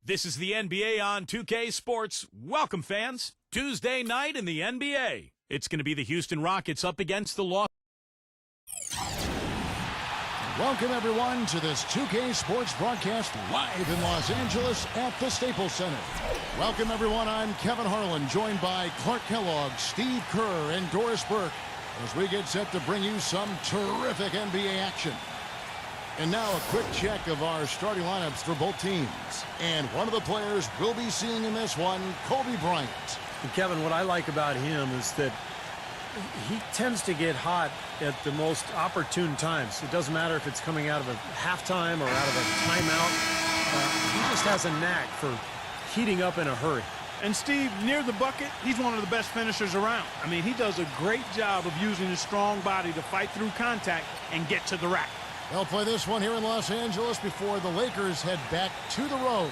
This is the NBA on 2K Sports. Welcome, fans. Tuesday night in the NBA. It's going to be the Houston Rockets up against the Los. Welcome, everyone, to this 2K Sports broadcast live in Los Angeles at the Staples Center. Welcome, everyone. I'm Kevin Harlan, joined by Clark Kellogg, Steve Kerr, and Doris Burke, as we get set to bring you some terrific NBA action. And now a quick check of our starting lineups for both teams. And one of the players we'll be seeing in this one, Kobe Bryant. And Kevin, what I like about him is that he tends to get hot at the most opportune times. It doesn't matter if it's coming out of a halftime or out of a timeout. He just has a knack for heating up in a hurry. And Steve, near the bucket, he's one of the best finishers around. I mean, he does a great job of using his strong body to fight through contact and get to the rack. They'll play this one here in Los Angeles before the Lakers head back to the road.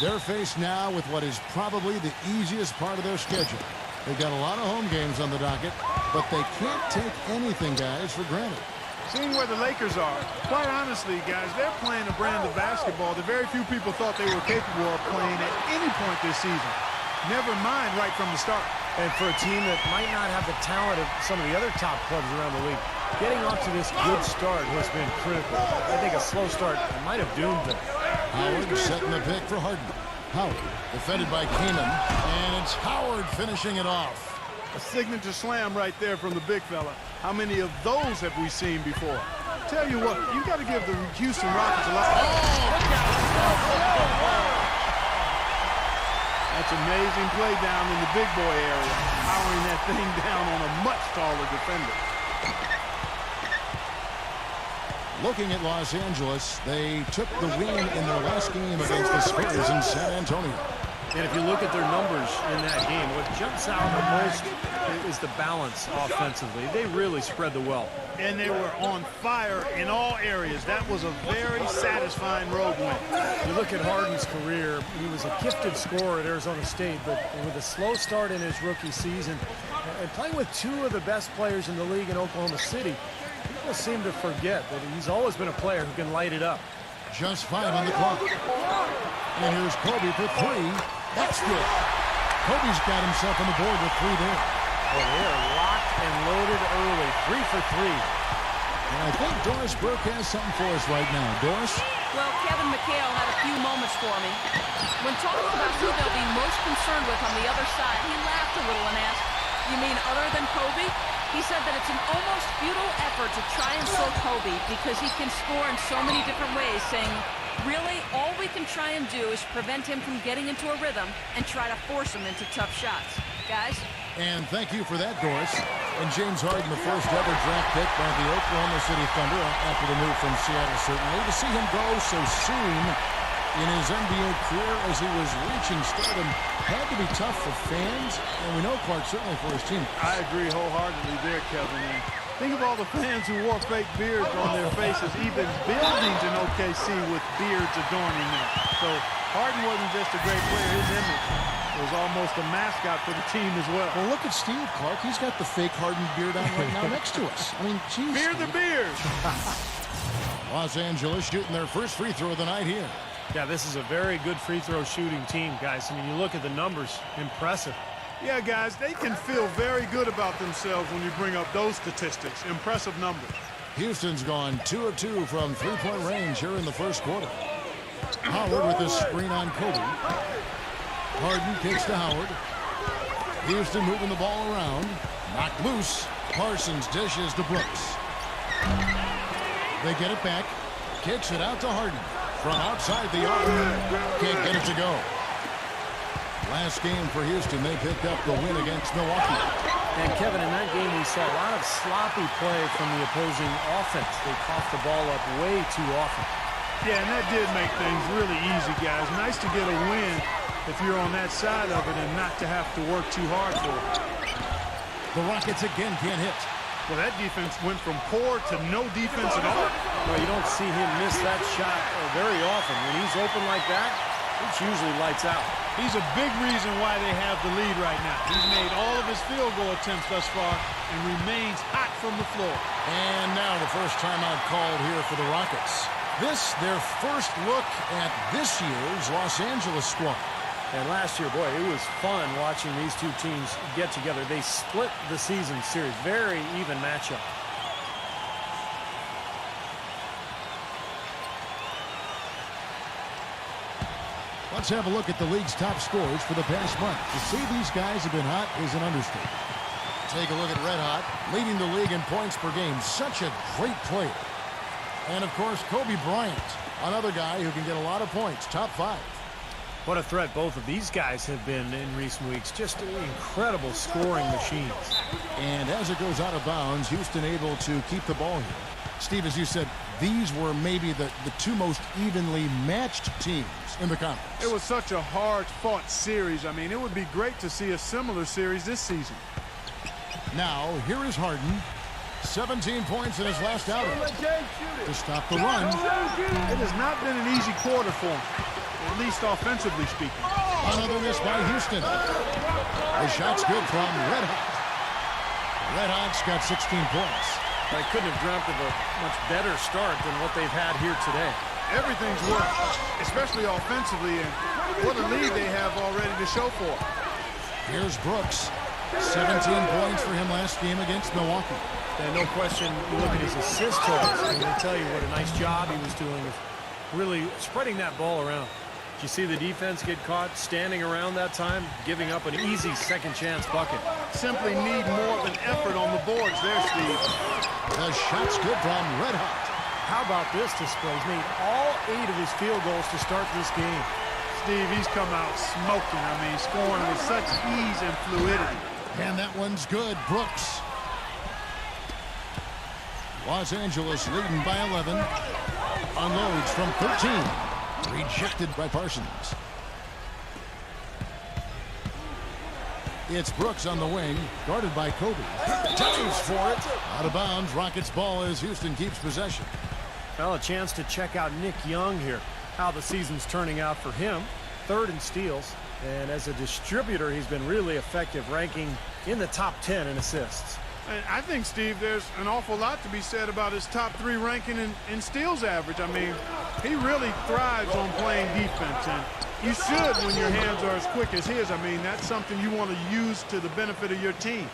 They're faced now with what is probably the easiest part of their schedule. They've got a lot of home games on the docket, but they can't take anything, guys, for granted. Seeing where the Lakers are, quite honestly, guys, they're playing a brand of basketball that very few people thought they were capable of playing at any point this season. Never mind right from the start. And for a team that might not have the talent of some of the other top clubs around the league, getting off to this good start has been critical. I think a slow start might have doomed them. Howard setting the pick for Harden. Howard defended by Kaman, and it's Howard finishing it off. A signature slam right there from the big fella. How many of those have we seen before? Tell you what, you got to give the Houston Rockets a lot. That's amazing play down in the big boy area, powering that thing down on a much taller defender. Looking at Los Angeles, they took the win in their last game against the Spurs in San Antonio. And if you look at their numbers in that game, what jumps out the most is the balance offensively. They really spread the wealth. And they were on fire in all areas. That was a very satisfying road win. You look at Harden's career, he was a gifted scorer at Arizona State, but with a slow start in his rookie season, and playing with two of the best players in the league in Oklahoma City, people seem to forget that he's always been a player who can light it up. Just 5 on the clock. And here's Kobe for 3. That's good. Kobe's got himself on the board with 3 there. Well, they are locked and loaded early. 3 for 3. And I think Doris Burke has something for us right now. Doris? Well, Kevin McHale had a few moments for me. When talking about who they'll be most concerned with on the other side, he laughed a little and asked, "You mean other than Kobe?" He said that it's an almost futile effort to try and slow Kobe because he can score in so many different ways, saying, really, all we can try and do is prevent him from getting into a rhythm and try to force him into tough shots. Guys? And thank you for that, Doris. And James Harden, the first ever draft pick by the Oklahoma City Thunder after the move from Seattle, certainly. To see him go so soon in his NBA career as he was reaching stardom had to be tough for fans, and we know, Clark, certainly for his team. I agree wholeheartedly there, Kevin. And think of all the fans who wore fake beards on their faces, even buildings in OKC with beards adorning them. So Harden wasn't just a great player, his image was almost a mascot for the team as well. Well, look at Steve, Clark. He's got the fake Harden beard on right now next to us. I mean, geez. Fear the beard. Los Angeles shooting their first free throw of the night here. Yeah, this is a very good free throw shooting team, guys. I mean, you look at the numbers, impressive. Yeah, guys, they can feel very good about themselves when you bring up those statistics. Impressive numbers. Houston's gone 2 of 2 from three-point range here in the first quarter. Howard with this screen on Kobe. Harden kicks to Howard. Houston moving the ball around. Knocked loose. Parsons dishes to Brooks. They get it back. Kicks it out to Harden. From outside the arc. Can't get it to go. Last game for Houston, they picked up the win against Milwaukee. And Kevin, in that game, we saw a lot of sloppy play from the opposing offense. They coughed the ball up way too often. Yeah, and that did make things really easy, guys. Nice to get a win if you're on that side of it and not to have to work too hard for it. The Rockets again can't hit. Well, that defense went from poor to no defense at all. Well, you don't see him miss that shot very often. When he's open like that, it's usually lights out. He's a big reason why they have the lead right now. He's made all of his field goal attempts thus far and remains hot from the floor. And now the first timeout called here for the Rockets. This, their first look at this year's Los Angeles squad. And last year, boy, it was fun watching these two teams get together. They split the season series. Very even matchup. Let's have a look at the league's top scorers for the past month. To say these guys have been hot is an understatement. Take a look at Red Hot, leading the league in points per game. Such a great player. And, of course, Kobe Bryant, another guy who can get a lot of points, top 5. What a threat both of these guys have been in recent weeks. Just incredible scoring machines. And as it goes out of bounds, Houston able to keep the ball here. Steve, as you said, these were maybe the two most evenly matched teams in the conference. It was such a hard-fought series. I mean, it would be great to see a similar series this season. Now, here is Harden. 17 points in his last outing to stop the run. It has not been an easy quarter for him, at least offensively speaking. Another miss by Houston. The shot's good from Red Hot. Red Hot's got 16 points. I couldn't have dreamt of a much better start than what they've had here today. Everything's worked, especially offensively, and what a lead they have already to show for. Here's Brooks. 17 points for him last game against Milwaukee. And no question, you look at his assist totals, and they tell you what a nice job he was doing of really spreading that ball around. Did you see the defense get caught standing around that time, giving up an easy second chance bucket? Simply need more of an effort on the boards there, Steve. The shot's good from Red Hot. How about this display? He's made all 8 of his field goals to start this game. Steve, he's come out smoking. I mean, scoring with such ease and fluidity. And that one's good. Brooks. Los Angeles leading by 11. Unloads from 13. Rejected by Parsons. It's Brooks on the wing, guarded by Kobe. Dives for it. Out of bounds. Rockets ball as Houston keeps possession. Well, a chance to check out Nick Young here. How the season's turning out for him. 3rd in steals. And as a distributor, he's been really effective, ranking in the top 10 in assists. And I think, Steve, there's an awful lot to be said about his top 3 ranking in steals average. I mean, he really thrives on playing defense, and you should when your hands are as quick as his. I mean, that's something you want to use to the benefit of your team.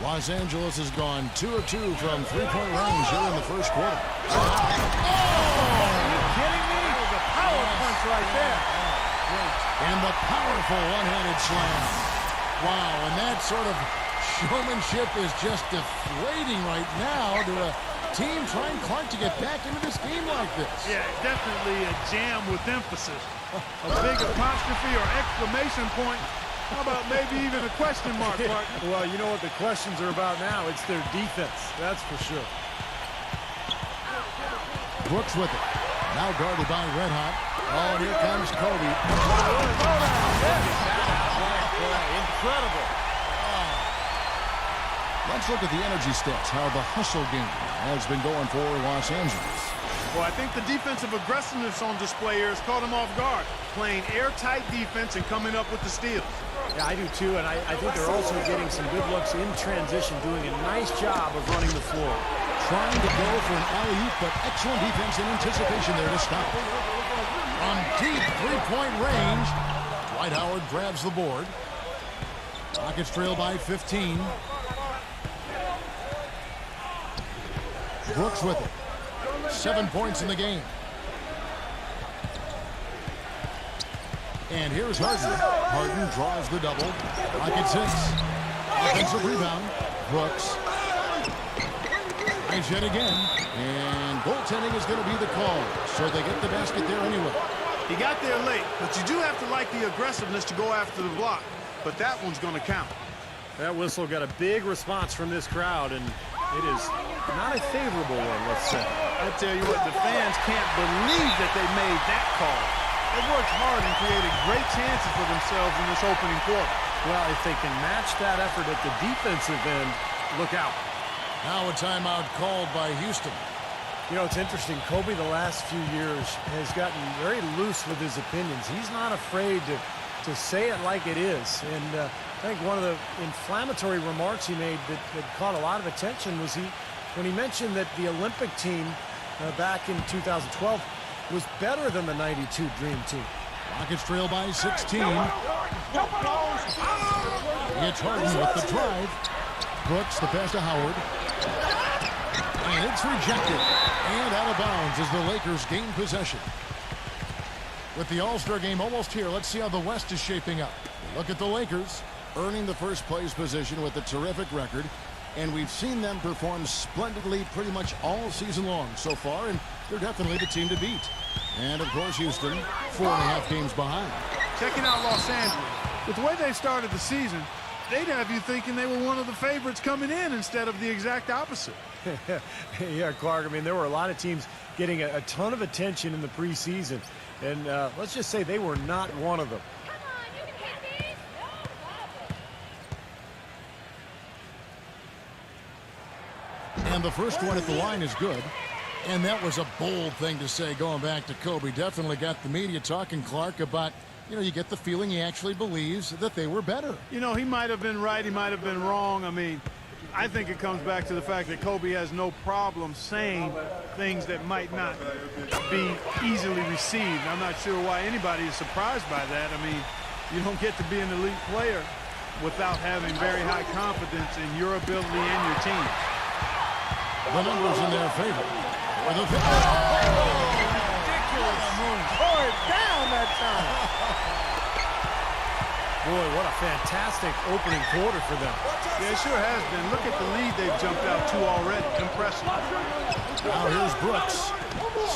Los Angeles has gone 2 of 2 from three-point range here in the first quarter. Are you kidding me? That was a power punch right there. And the powerful one-handed slam. Wow, and that sort of showmanship is just deflating right now to a team trying Clark to get back into this game like this. Yeah, definitely a jam with emphasis. A big apostrophe or exclamation point. How about maybe even a question mark, Clark? Well, you know what the questions are about now. It's their defense, that's for sure. Brooks with it. Now guarded by Red Hot. Oh, and here comes Kobe. Incredible. Let's look at the energy stats, how the hustle game has been going for Los Angeles. Well, I think the defensive aggressiveness on display here has caught him off guard. Playing airtight defense and coming up with the steals. Yeah, I do too, and I think they're also getting some good looks in transition, doing a nice job of running the floor. Trying to go for an alley-oop, but excellent defense and anticipation there to stop. From deep three-point range, Dwight Howard grabs the board. Rockets trail by 15. Brooks with it. 7 points in the game. And here's Harden. Harden draws the double. Rockets 6. Offensive rebound. Brooks. Finds yet again. And goaltending is going to be the call. So they get the basket there anyway. He got there late, but you do have to like the aggressiveness to go after the block. But that one's going to count. That whistle got a big response from this crowd, and it is not a favorable one, let's say. I tell you what, the fans can't believe that they made that call. They worked hard and created great chances for themselves in this opening quarter. Well, if they can match that effort at the defensive end, look out. Now a timeout called by Houston. You know, it's interesting. Kobe the last few years has gotten very loose with his opinions. He's not afraid to say it like it is. And I think one of the inflammatory remarks he made that caught a lot of attention was he when he mentioned that the Olympic team back in 2012 was better than the 92 Dream Team. Rockets trail by 16. It's Harden with the drive. Brooks, the pass to Howard. And it's rejected. And out of bounds as the Lakers gain possession. With the All-Star game almost here, let's see how the West is shaping up. Look at the Lakers, earning the first place position with a terrific record. And we've seen them perform splendidly pretty much all season long so far, and they're definitely the team to beat. And, of course, Houston, 4.5 games behind. Checking out Los Angeles. With the way they started the season, they'd have you thinking they were one of the favorites coming in instead of the exact opposite. Yeah, Clark, I mean, there were a lot of teams getting a ton of attention in the preseason. And let's just say they were not one of them. And the first one at the line is good. And that was a bold thing to say going back to Kobe. Definitely got the media talking, Clark, about, you get the feeling he actually believes that they were better. He might have been right, he might have been wrong. I mean, I think it comes back to the fact that Kobe has no problem saying things that might not be easily received. I'm not sure why anybody is surprised by that. I mean, you don't get to be an elite player without having very high confidence in your ability and your team. The numbers in their favor. For the Ridiculous. Tore it down that time. Boy, what a fantastic opening quarter for them. Yeah, it sure has been. Look at the lead they've jumped out to already. Impressive. Now here's Brooks.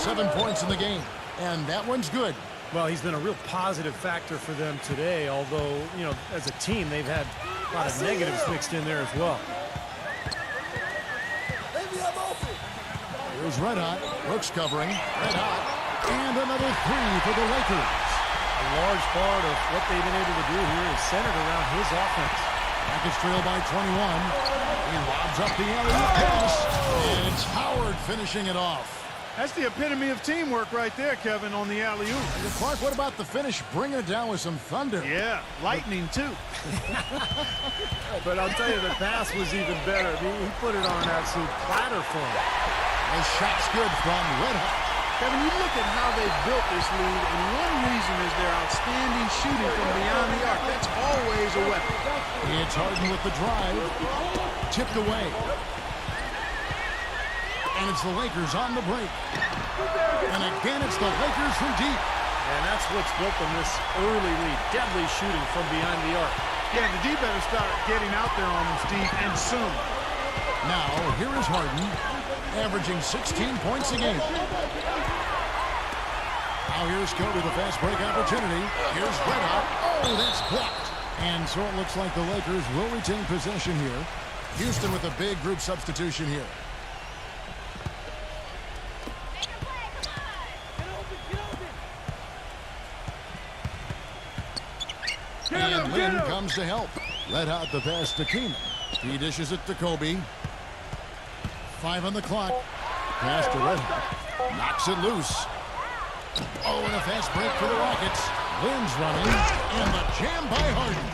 7 points in the game. And that one's good. Well, he's been a real positive factor for them today, although, as a team, they've had a lot of negatives mixed in there as well. Here's Red Hot. Brooks covering. Red Hot. And another three for the Lakers. A large part of what they've been able to do here is centered around his offense. Rockets trail by 21. He lobs up the alley-oop pass. And it's Howard finishing it off. That's the epitome of teamwork right there, Kevin, on the alley-oop. Clark, what about the finish? Bringing it down with some thunder. Yeah, lightning, too. But I'll tell you, the pass was even better. He put it on an absolute platter for him. The shot's good from Red Hot. Kevin, you look at how they built this lead, and one reason is their outstanding shooting from beyond the arc. That's always a weapon. It's Harden with the drive. Tipped away. And it's the Lakers on the break. And again, it's the Lakers from deep. And that's what's built them this early lead. Deadly shooting from behind the arc. Yeah, the D better start getting out there on them, Steve, and soon. Now, here is Harden, averaging 16 points a game. Now here's Kobe, the fast break opportunity. Here's Red Hot. Oh, that's blocked. And so it looks like the Lakers will retain possession here. Houston with a big group substitution here. And Lynn comes to help. Red Hot the pass to Keenan. He dishes it to Kobe. 5 on the clock. Pass to Red Hot. Knocks it loose. Oh, and a fast break for the Rockets. Lynn's running. And the jam by Harden.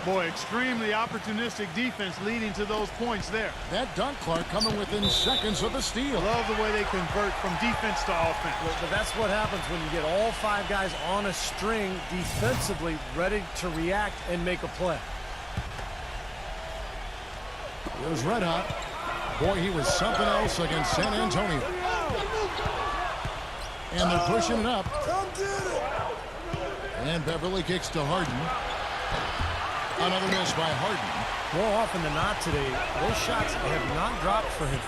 Boy, extremely opportunistic defense leading to those points there. That dunk, Clark, coming within seconds of the steal. Love the way they convert from defense to offense. But that's what happens when you get all 5 guys on a string defensively ready to react and make a play. Here's Red Hot. Boy, he was something else against San Antonio. And they're pushing it up. And Beverly kicks to Harden. Another miss by Harden. More often than not today, those shots have not dropped for him.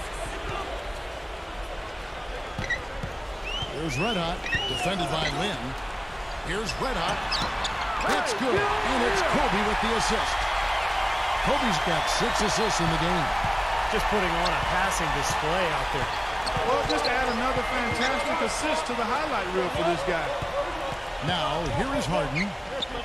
Here's Red Hot, defended by Lynn. Here's Red Hot. That's good, and it's Kobe with the assist. Kobe's got 6 assists in the game. Just putting on a passing display out there. Well, just add another fantastic assist to the highlight reel for this guy. Now, here is Harden.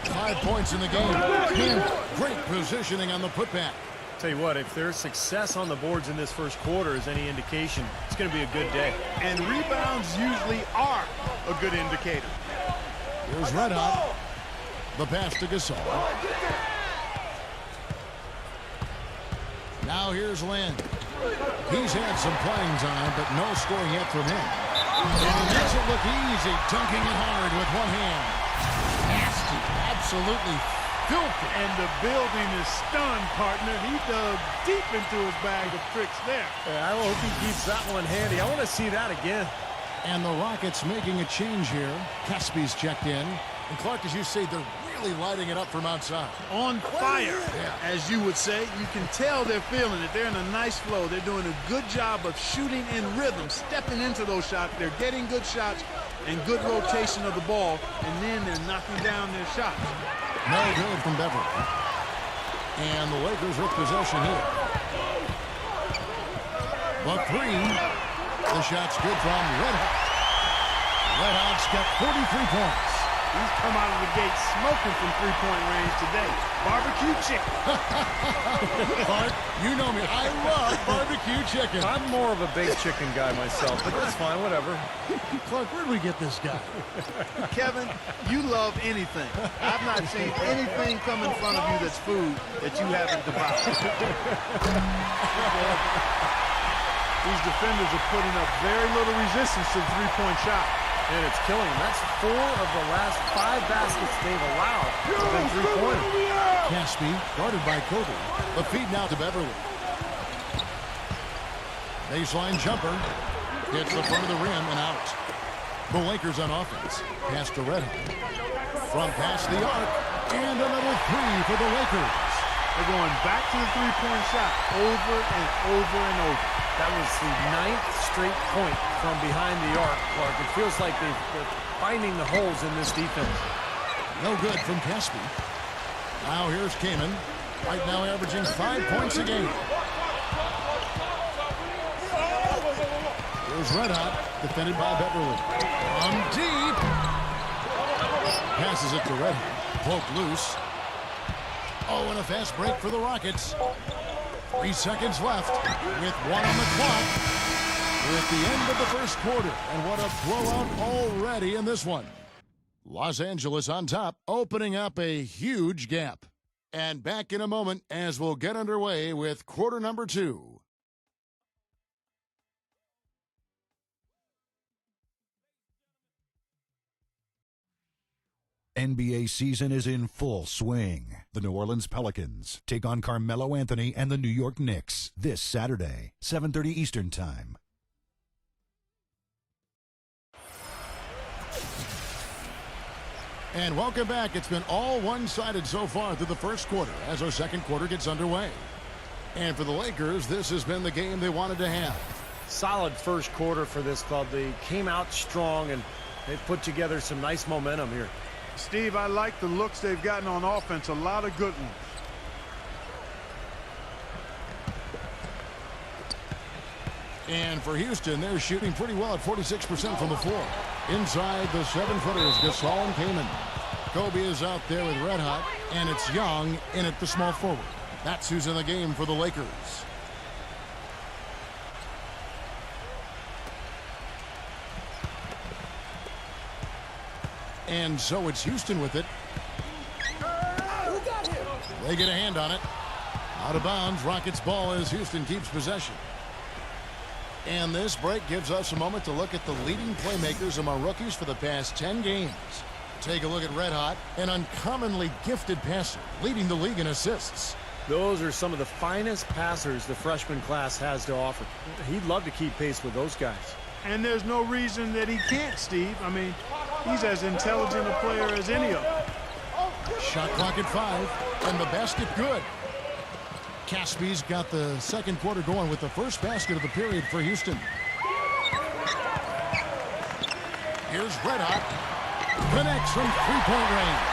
5 points in the game. And great positioning on the putback. Tell you what, if there's success on the boards in this first quarter is any indication, it's going to be a good day. And rebounds usually are a good indicator. Here's Red Hot. The pass to Gasol. Now here's Lynn. He's had some playing time, but no scoring yet from him. And he makes it look easy, dunking it hard with one hand. Nasty, absolutely filthy. And the building is stunned, partner. He dug deep into his bag of tricks there. I hope he keeps that one handy. I want to see that again. And the Rockets making a change here. Caspi's checked in. And Clark, as you say, they're really lighting it up from outside. On fire, as you would say. You can tell they're feeling it. They're in a nice flow. They're doing a good job of shooting in rhythm, stepping into those shots. They're getting good shots and good rotation of the ball, and then they're knocking down their shots. No good from Beverly. And the Lakers with possession here. The three. The shot's good from Red Hot. Red Hot's got 43 points. He's come out of the gate smoking from three-point range today. Barbecue chicken. Clark, you know me. I love barbecue chicken. I'm more of a baked chicken guy myself, but that's fine, whatever. Clark, where did we get this guy? Kevin, you love anything. I've not seen anything come in front of you that's food that you haven't devoured. These defenders are putting up very little resistance to the three-point shot. And it's killing them. That's 4 of the last 5 baskets they've allowed have been three-pointers. Caspi, guarded by Kobe. The feed now to Beverly. Baseline jumper. Hits the front of the rim and out. The Lakers on offense. Pass to Red Hot. From past the arc. And another three for the Lakers. They're going back to the three-point shot over and over and over. That was the 9th straight point from behind the arc, Clark. It feels like they're finding the holes in this defense. No good from Caspi. Now here's Kaman. Right now averaging 5 points a game. Here's Red Hot, defended by Beverly. On deep. Passes it to Red Hot. Poked loose. Oh, and a fast break for the Rockets. 3 seconds left with 1 on the clock. We're at the end of the first quarter, and what a blowout already in this one. Los Angeles on top, opening up a huge gap. And back in a moment as we'll get underway with quarter number 2. NBA season is in full swing. The New Orleans Pelicans take on Carmelo Anthony and the New York Knicks this Saturday, 7:30 Eastern Time. And welcome back. It's been all one-sided so far through the first quarter as our second quarter gets underway. And for the Lakers, this has been the game they wanted to have. Solid first quarter for this club. They came out strong, and they've put together some nice momentum here. Steve, I like the looks they've gotten on offense. A lot of good ones. And for Houston, they're shooting pretty well at 46% from the floor. Inside the 7-footers, Gasol and Kaman. Kobe is out there with Red Hot, and it's Young in at the small forward. That's who's in the game for the Lakers. And so it's Houston with it. They get a hand on it. Out of bounds, Rockets ball as Houston keeps possession. And this break gives us a moment to look at the leading playmakers among rookies for the past 10 games. Take a look at Red Hot, an uncommonly gifted passer, leading the league in assists. Those are some of the finest passers the freshman class has to offer. He'd love to keep pace with those guys. And there's no reason that he can't, Steve. I mean, he's as intelligent a player as any of them. Shot clock at 5, and the basket good. Caspi's got the second quarter going with the first basket of the period for Houston. Here's Red Hot. Connects from three-point range.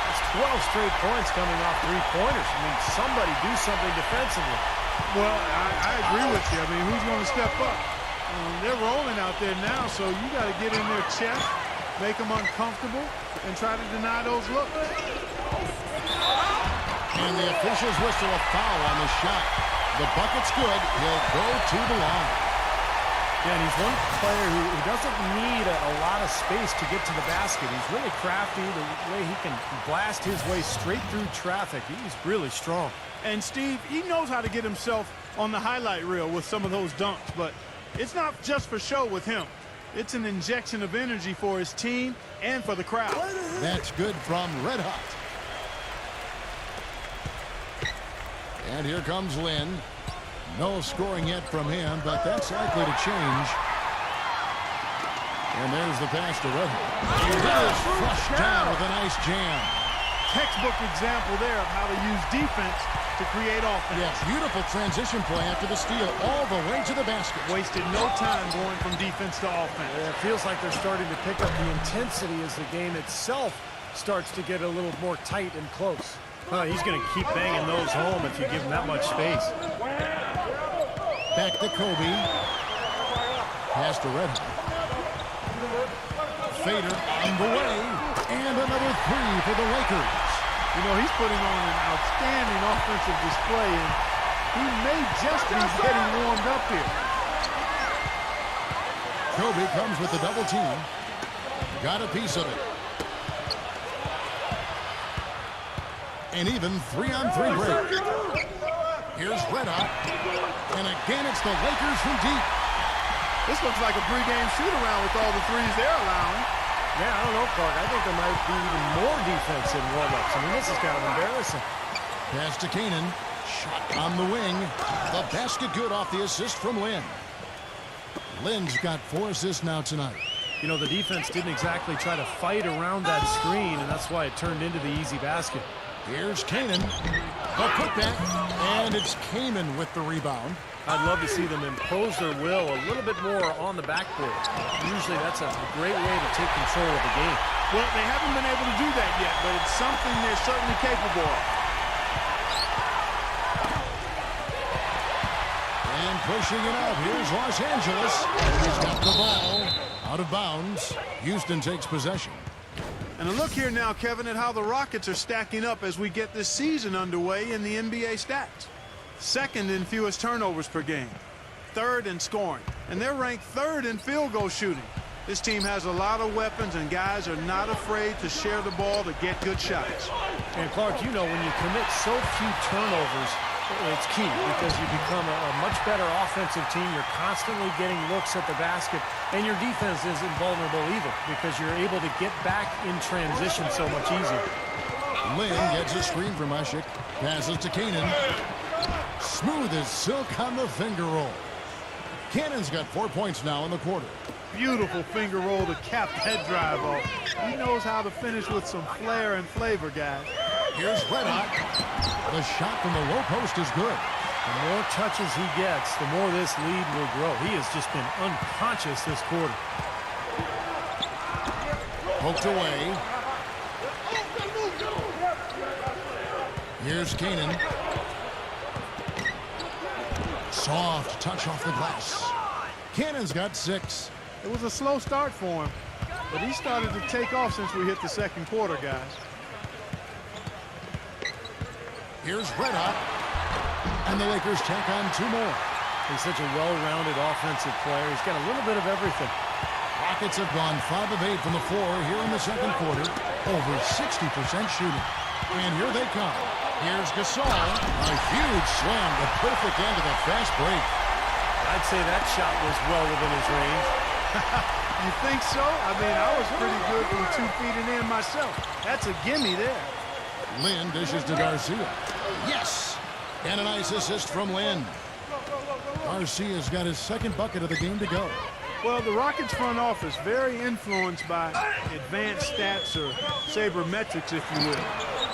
It's 12 straight points coming off three-pointers. I mean, somebody do something defensively. Well, I agree with you. I mean, who's going to step up? They're rolling out there now, so you got to get in their chest, make them uncomfortable, and try to deny those looks. And the officials whistle a foul on the shot. The bucket's good. He'll go to the line. Yeah, and he's one player who doesn't need a lot of space to get to the basket. He's really crafty, the way he can blast his way straight through traffic. He's really strong. And Steve, he knows how to get himself on the highlight reel with some of those dunks, but it's not just for show with him. It's an injection of energy for his team and for the crowd. That's good from Red Hot. And here comes Lynn. No scoring yet from him, but that's likely to change. And there's the pass to Red Hot. He is flushed down with a nice jam. Textbook example there of how to use defense to create offense. Yeah, beautiful transition play after the steal all the way to the basket. Wasted no time going from defense to offense. Yeah, it feels like they're starting to pick up the intensity as the game itself starts to get a little more tight and close. He's going to keep banging those home if you give him that much space. Back to Kobe. Pass to Red Hot. Fader on the way. And another three for the Lakers. You know, he's putting on an outstanding offensive display, and he may just be getting warmed up here. Kobe comes with the double team. Got a piece of it. An even 3-on-3 break. Here's Red Hot. And again, it's the Lakers from deep. This looks like a pregame shoot-around with all the threes they're allowing. Yeah, I don't know, Clark. I think there might be even more defense in warm-ups. I mean, this is kind of embarrassing. Pass to Canaan. Shot on the wing. The basket good off the assist from Lynn. Lynn's got 4 assists now tonight. You know, the defense didn't exactly try to fight around that screen, and that's why it turned into the easy basket. Here's Canaan. The putback. And it's Kaman with the rebound. I'd love to see them impose their will a little bit more on the backboard. Usually that's a great way to take control of the game. Well, they haven't been able to do that yet, but it's something they're certainly capable of. And pushing it out, here's Los Angeles. He's got the ball out of bounds. Houston takes possession. And a look here now, Kevin, at how the Rockets are stacking up as we get this season underway in the NBA stats. Second in fewest turnovers per game. Third in scoring. And they're ranked third in field goal shooting. This team has a lot of weapons, and guys are not afraid to share the ball to get good shots. And Clark, you know, when you commit so few turnovers, it's key because you become a much better offensive team. You're constantly getting looks at the basket, and your defense isn't vulnerable either because you're able to get back in transition so much easier. Lynn gets a screen from Ashik. Passes to Canaan. Smooth as silk on the finger roll. Cannon's got 4 points now in the quarter. Beautiful finger roll to cap that drive off. He knows how to finish with some flair and flavor, guys. Here's Red Hot. The shot from the low post is good. The more touches he gets, the more this lead will grow. He has just been unconscious this quarter. Poked away. Here's Canaan. Soft touch off the glass. Cannon's got 6. It was a slow start for him, but he started to take off since we hit the second quarter, guys. Here's Red Hot. And the Lakers tack on 2 more. He's such a well-rounded offensive player. He's got a little bit of everything. Rockets have gone 5 of 8 from the floor here in the second quarter. Over 60% shooting. And here they come. Here's Gasol. A huge slam, the perfect end of the fast break. I'd say that shot was well within his range. You think so? I mean, I was pretty good from 2 feet and in myself. That's a gimme there. Lynn dishes to Garcia. Yes! And a nice assist from Lynn. Garcia's got his second bucket of the game to go. Well, the Rockets front office very influenced by advanced stats or sabermetrics, if you will.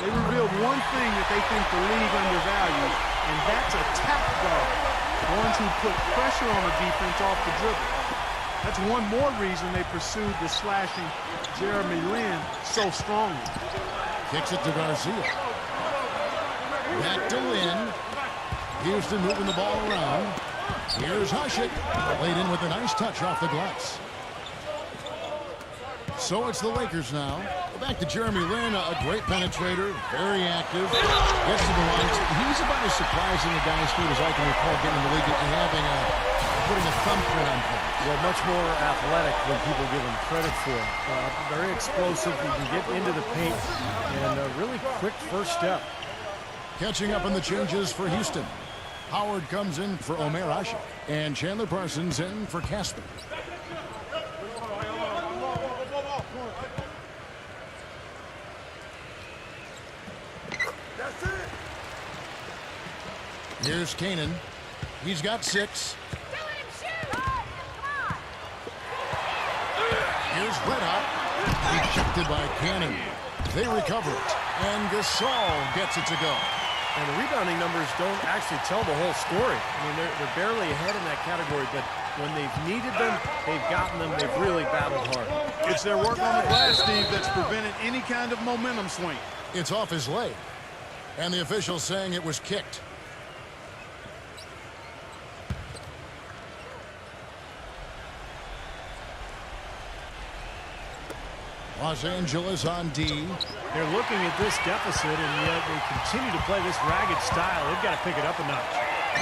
They revealed one thing that they think the league undervalues, and that's attack guard. Ones who put pressure on the defense off the dribble. That's one more reason they pursued the slashing Jeremy Lin so strongly. Kicks it to Garcia. Back to Lynn. Houston moving the ball around. Here's Hushit. Laid in with a nice touch off the glass. So it's the Lakers now. Back to Jeremy Lin, a great penetrator, very active. Gets to the line. He's about as surprising a guy, Steve, as I can recall getting in the league and having putting a thumbprint on things. well, much more athletic than people give him credit for. Very explosive. He can get into the paint, and a really quick first step. Catching up on the changes for Houston. Howard comes in for Omer Ashik, and Chandler Parsons in for Casper. Here's Kanan. He's got 6. Here's Red Hot. Ejected by Cannon. They recover it, and Gasol gets it to go. And the rebounding numbers don't actually tell the whole story. I mean, they're barely ahead in that category, but when they've needed them, they've gotten them. They've really battled hard. It's their work on the glass, Steve, that's prevented any kind of momentum swing. It's off his leg, and the official saying it was kicked. Los Angeles on D. They're looking at this deficit, and yet they continue to play this ragged style. They've got to pick it up a notch.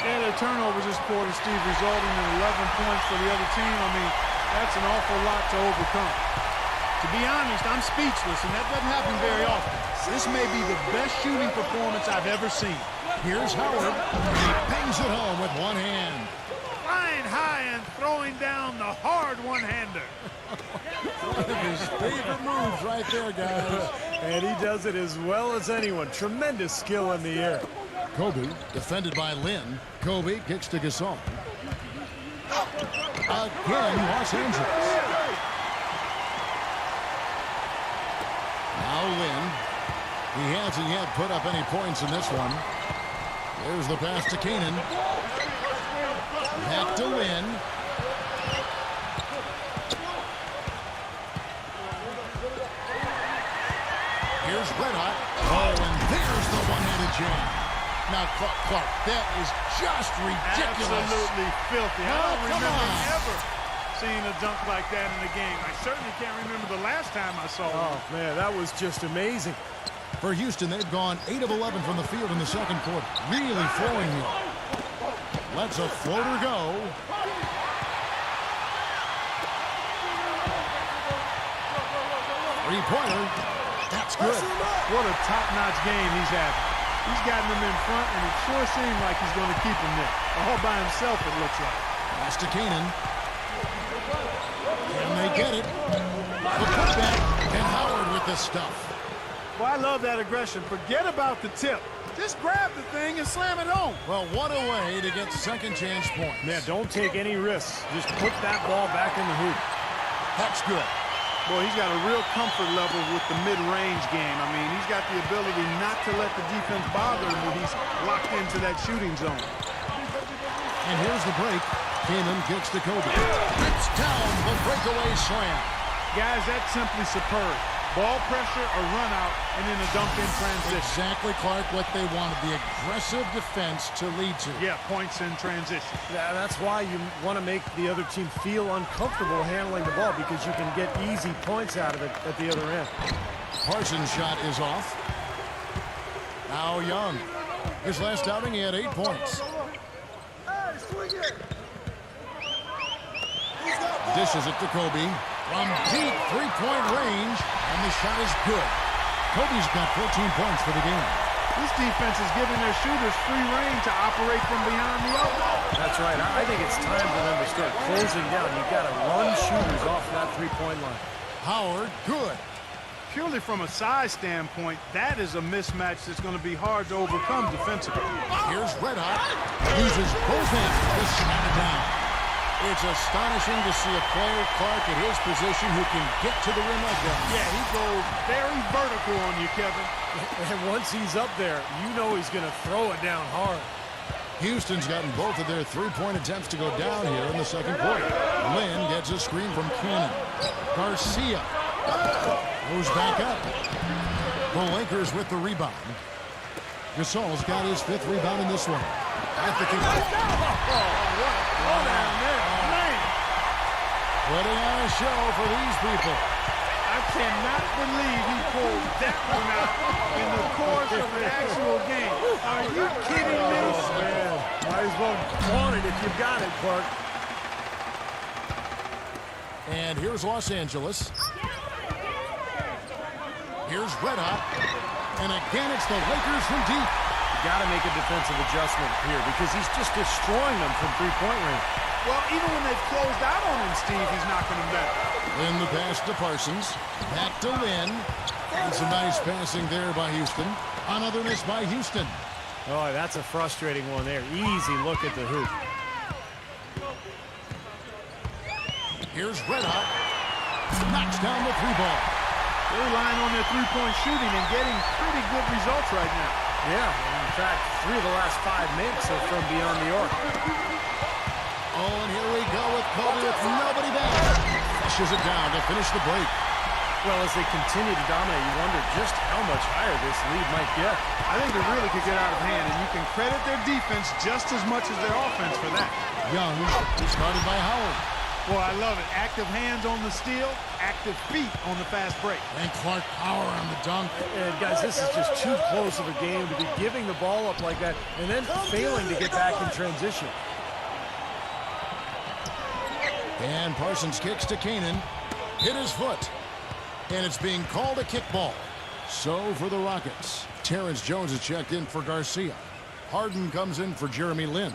Yeah, their turnovers this quarter, Steve, resulting in 11 points for the other team. I mean, that's an awful lot to overcome. To be honest, I'm speechless, and that doesn't happen very often. This may be the best shooting performance I've ever seen. Here's Howard. He bangs it home with one hand. Flying high and throwing down the hard one-hander. His favorite moves right there, guys. And he does it as well as anyone. Tremendous skill in the air. Kobe, defended by Lynn. Kobe kicks to Gasol. Again, Los Angeles. Now Lynn. He hasn't yet put up any points in this one. There's the pass to Kanan. Back to Lynn. Here's Red Hot. Oh, and there's the one-handed jam. Now, Clark, that is just ridiculous. Absolutely filthy. I Oh, don't come remember on. ever seeing a dunk like that in the game. I certainly can't remember the last time I saw Oh, one. man, that was just amazing. For Houston, they've gone 8 of 11 from the field in the second quarter. Really flowing here. Lets a floater go. Three-pointer. That's good. What a top-notch game he's having. He's gotten them in front, and it sure seems like he's going to keep them there. All by himself, it looks like. Pass to Kanan. Can they get it? The putback, and Howard with the stuff. Well, I love that aggression. Forget about the tip. Just grab the thing and slam it home. Well, what a way to get second chance points. Man, don't take any risks. Just put that ball back in the hoop. That's good. Boy, he's got a real comfort level with the mid-range game. I mean, he's got the ability not to let the defense bother him when he's locked into that shooting zone. And here's the break. Kanan kicks to Kobe. Rips down the breakaway slam. Guys, that's simply superb. Ball pressure, a run out, and then a dunk in transition. Exactly, Clark, what they wanted. The aggressive defense to lead to. Yeah, points in transition. Yeah, that's why you want to make the other team feel uncomfortable handling the ball, because you can get easy points out of it at the other end. Parsons' shot is off. Now Young. His last outing, he had 8 points. Dishes it to Kobe. From deep three-point range, and the shot is good. Kobe's got 14 points for the game. This defense is giving their shooters free reign to operate from behind the arc. That's right. I think it's time for them to start closing down. You've got to run shooters off that three-point line. Howard, good. Purely from a size standpoint, that is a mismatch that's going to be hard to overcome defensively. Here's Red Hot. Uses both hands to slam it down. It's astonishing to see a player, Clark, at his position who can get to the rim like that. Yeah, he goes very vertical on you, Kevin. And once he's up there, you know he's going to throw it down hard. Houston's gotten both of their three-point attempts to go down here in the second quarter. Lynn gets a screen from Cannon. Garcia goes back up. The Lakers with the rebound. Gasol's got his 5th rebound in this one. At the kick. Oh, down there, man. Putting on a show for these people. I cannot believe he pulled that one out in the course of an actual game. Are you kidding me? Oh, man. Might as well want it if you've got it, Clark. And here's Los Angeles. Here's Red Hot. And again, it's the Lakers from deep. Got to make a defensive adjustment here because he's just destroying them from three-point range. Well, even when they've closed out on him, Steve, he's knocking them down. Lynn the pass to Parsons. Back to Lynn. And some nice passing there by Houston. Another miss by Houston. Oh, that's a frustrating one there. Easy look at the hoop. Here's Red Hot. Knocks down the three ball. They're relying on their three-point shooting and getting pretty good results right now. Yeah, in fact, 3 of the last 5 makes are from beyond the arc. Oh, and here we go with Kobe with nobody back. Flushes it down to finish the break. Well, as they continue to dominate, you wonder just how much higher this lead might get. I think it really could get out of hand, and you can credit their defense just as much as their offense for that. Young, started by Howard. Boy, I love it. Active hands on the steal, active feet on the fast break. And Clark Power on the dunk. And guys, this is just too close of a game to be giving the ball up like that and then failing to get back in transition. And Parsons kicks to Canaan. Hit his foot. And it's being called a kickball. So for the Rockets, Terrence Jones is checked in for Garcia. Harden comes in for Jeremy Lin.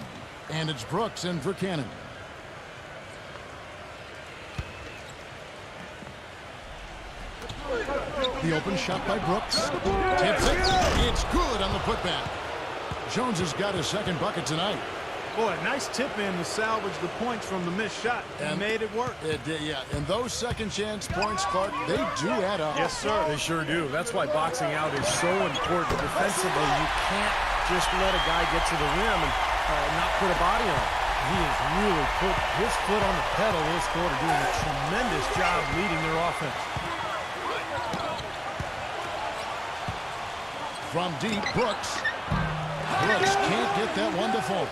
And it's Brooks in for Cannon. The open shot by Brooks. Tips it. It's good on the putback. Jones has got his second bucket tonight. Boy, nice tip in to salvage the points from the missed shot. And made it work. It did, yeah. And those second chance points, Clark, they do add up. Yes, sir. They sure do. That's why boxing out is so important. Defensively, you can't just let a guy get to the rim and not put a body on it. He has really put his foot on the pedal this quarter, doing a tremendous job leading their offense. From deep, Brooks. Brooks can't get that one to fall.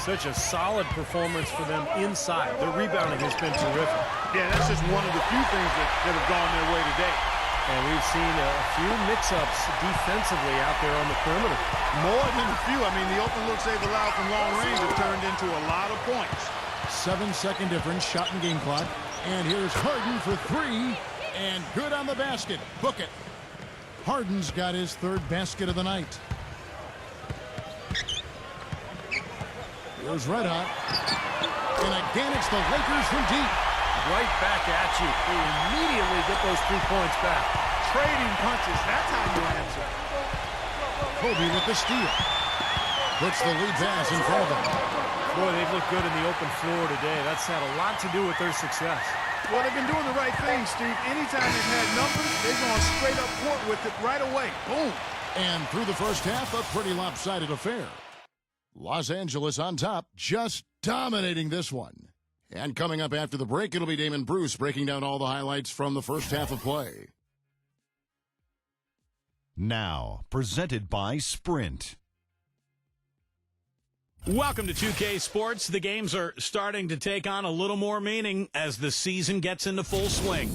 Such a solid performance for them inside. Their rebounding has been terrific. Yeah, that's just one of the few things that have gone their way today. And we've seen a few mix-ups defensively out there on the perimeter. More than a few. I mean, the open looks they've allowed from long range have turned into a lot of points. 7-second difference, shot and game clock. And here's Harden for 3. And good on the basket. Book it. Harden's got his third basket of the night. Here's Red Hot. And again, it's the Lakers from deep. Right back at you. They immediately get those 3 points back. Trading punches, that's how you answer. Kobe with the steal. Puts the lead pass in front of him. Boy, they've looked good in the open floor today. That's had a lot to do with their success. Well, they've been doing the right thing, Steve. Anytime they've had numbers, they're going straight up court with it right away. Boom. And through the first half, a pretty lopsided affair. Los Angeles on top, just dominating this one. And coming up after the break, it'll be Damon Bruce breaking down all the highlights from the first half of play. Now, presented by Sprint. Welcome to 2K Sports. The games are starting to take on a little more meaning as the season gets into full swing.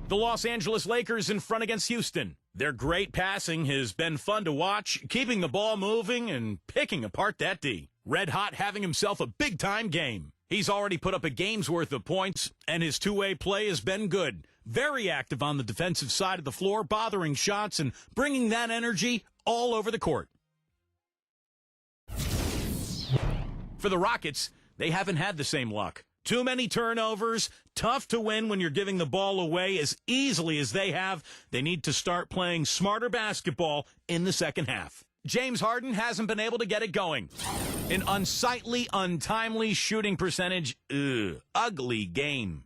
The Los Angeles Lakers in front against Houston. Their great passing has been fun to watch, keeping the ball moving and picking apart that D. Red Hot having himself a big-time game. He's already put up a game's worth of points, and his two-way play has been good. Very active on the defensive side of the floor, bothering shots and bringing that energy all over the court. For the Rockets, they haven't had the same luck. Too many turnovers, tough to win when you're giving the ball away as easily as they have. They need to start playing smarter basketball in the second half. James Harden hasn't been able to get it going. An unsightly, untimely shooting percentage. Ugly game.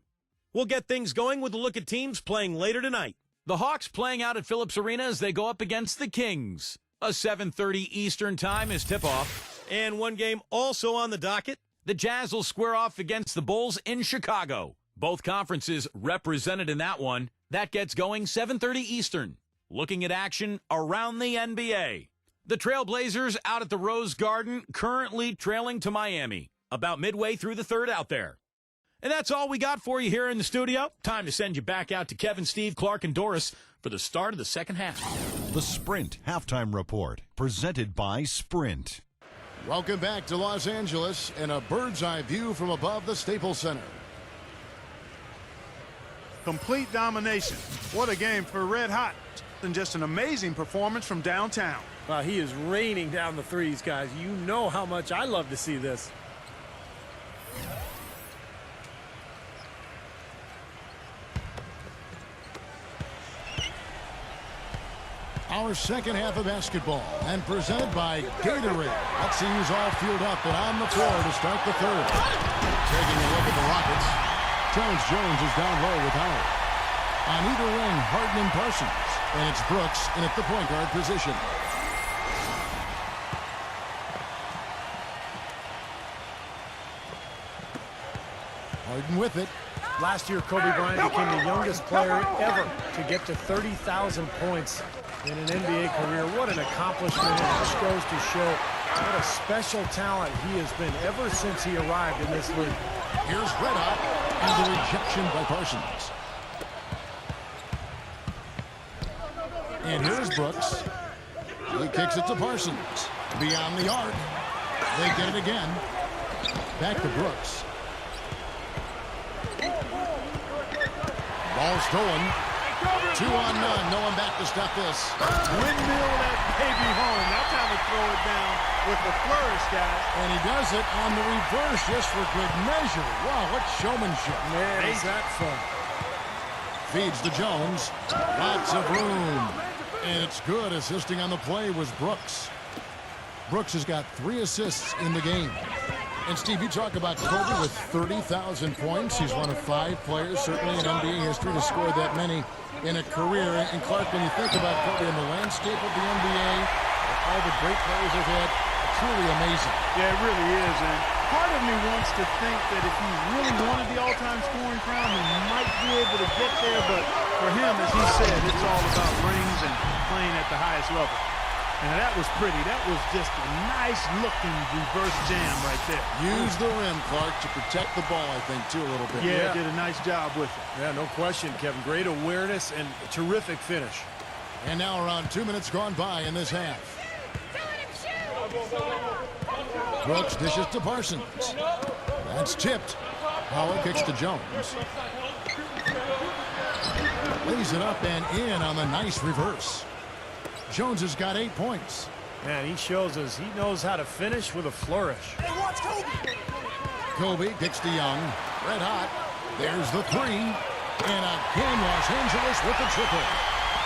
We'll get things going with a look at teams playing later tonight. The Hawks playing out at Phillips Arena as they go up against the Kings. A 7:30 Eastern time is tip-off. And one game also on the docket. The Jazz will square off against the Bulls in Chicago. Both conferences represented in that one. That gets going 7:30 Eastern. Looking at action around the NBA. The Trailblazers out at the Rose Garden, currently trailing to Miami. About midway through the third out there. And that's all we got for you here in the studio. Time to send you back out to Kevin, Steve, Clark, and Doris for the start of the second half. The Sprint Halftime Report, presented by Sprint. Welcome back to Los Angeles and a bird's eye view from above the Staples Center. Complete domination. What a game for Red Hot. And just an amazing performance from downtown. He is raining down the threes, guys. You know how much I love to see this. Our second half of basketball, and presented by Gatorade. Let's see who's all fueled up and on the floor to start the third. Taking a look at the Rockets. Terrence Jones is down low with Howard. On either wing, Harden and Parsons. And it's Brooks in at the point guard position. Harden with it. Last year, Kobe Bryant became the youngest player ever to get to 30,000 points in an NBA career. What an accomplishment. It just goes to show what a special talent he has been ever since he arrived in this league. Here's Red Hot, and the rejection by Parsons. And here's Brooks. He kicks it to Parsons. Beyond the arc. They get it again. Back to Brooks. Ball stolen. 2 on none. No one back to stop this. Windmill that baby home. That's how to throw it down with the flourish, guys. And he does it on the reverse just for good measure. Wow, what showmanship. Man, is that fun. Feeds to Jones. Lots of room. And it's good. Assisting on the play was Brooks. Brooks has got 3 assists in the game. And, Steve, you talk about Kobe with 30,000 points. He's one of 5 players, certainly in NBA history, to score that many in a career. And, Clark, when you think about Kobe in the landscape of the NBA, all the great players have had, truly amazing. Yeah, it really is. And part of me wants to think that if he really wanted the all-time scoring crown, he might be able to get there. But for him, as he said, it's all about rings and playing at the highest level. And that was pretty. That was just a nice-looking reverse jam right there. Use the rim, Clark, to protect the ball, I think, too, a little bit. Yeah, did a nice job with it. Yeah, no question, Kevin. Great awareness and terrific finish. And now around 2 minutes gone by in this half. Brooks dishes to Parsons. That's tipped. Howard kicks to Jones. Lays it up and in on the nice reverse. Jones has got 8 points. Man, he shows us he knows how to finish with a flourish. Hey, watch Kobe. Kobe kicks to Young. Red hot. There's the 3. And again, Los Angeles with the triple.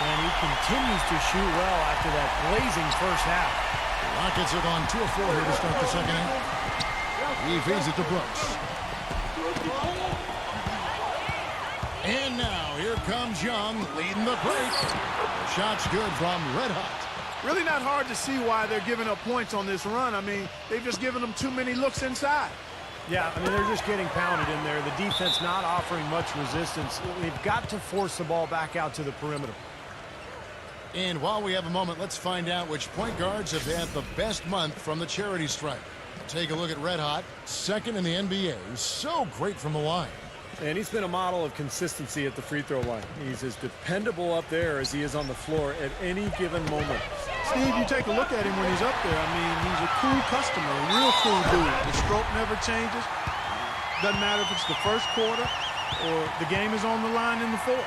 And he continues to shoot well after that blazing first half. The Rockets have gone 2 of 4 here to start the second half. He feeds it to Brooks. And now here comes Young leading the break. The shot's good from Red Hot. Really not hard to see why they're giving up points on this run. I mean, they've just given them too many looks inside. Yeah, I mean, they're just getting pounded in there. The defense not offering much resistance. They've got to force the ball back out to the perimeter. And while we have a moment, let's find out which point guards have had the best month from the charity stripe. Take a look at Red Hot, second in the NBA. So great from the line. And he's been a model of consistency at the free throw line. He's as dependable up there as he is on the floor at any given moment. Steve, you take a look at him when he's up there. I mean, he's a cool customer, a real cool dude. The stroke never changes. Doesn't matter if it's the first quarter or the game is on the line in the fourth.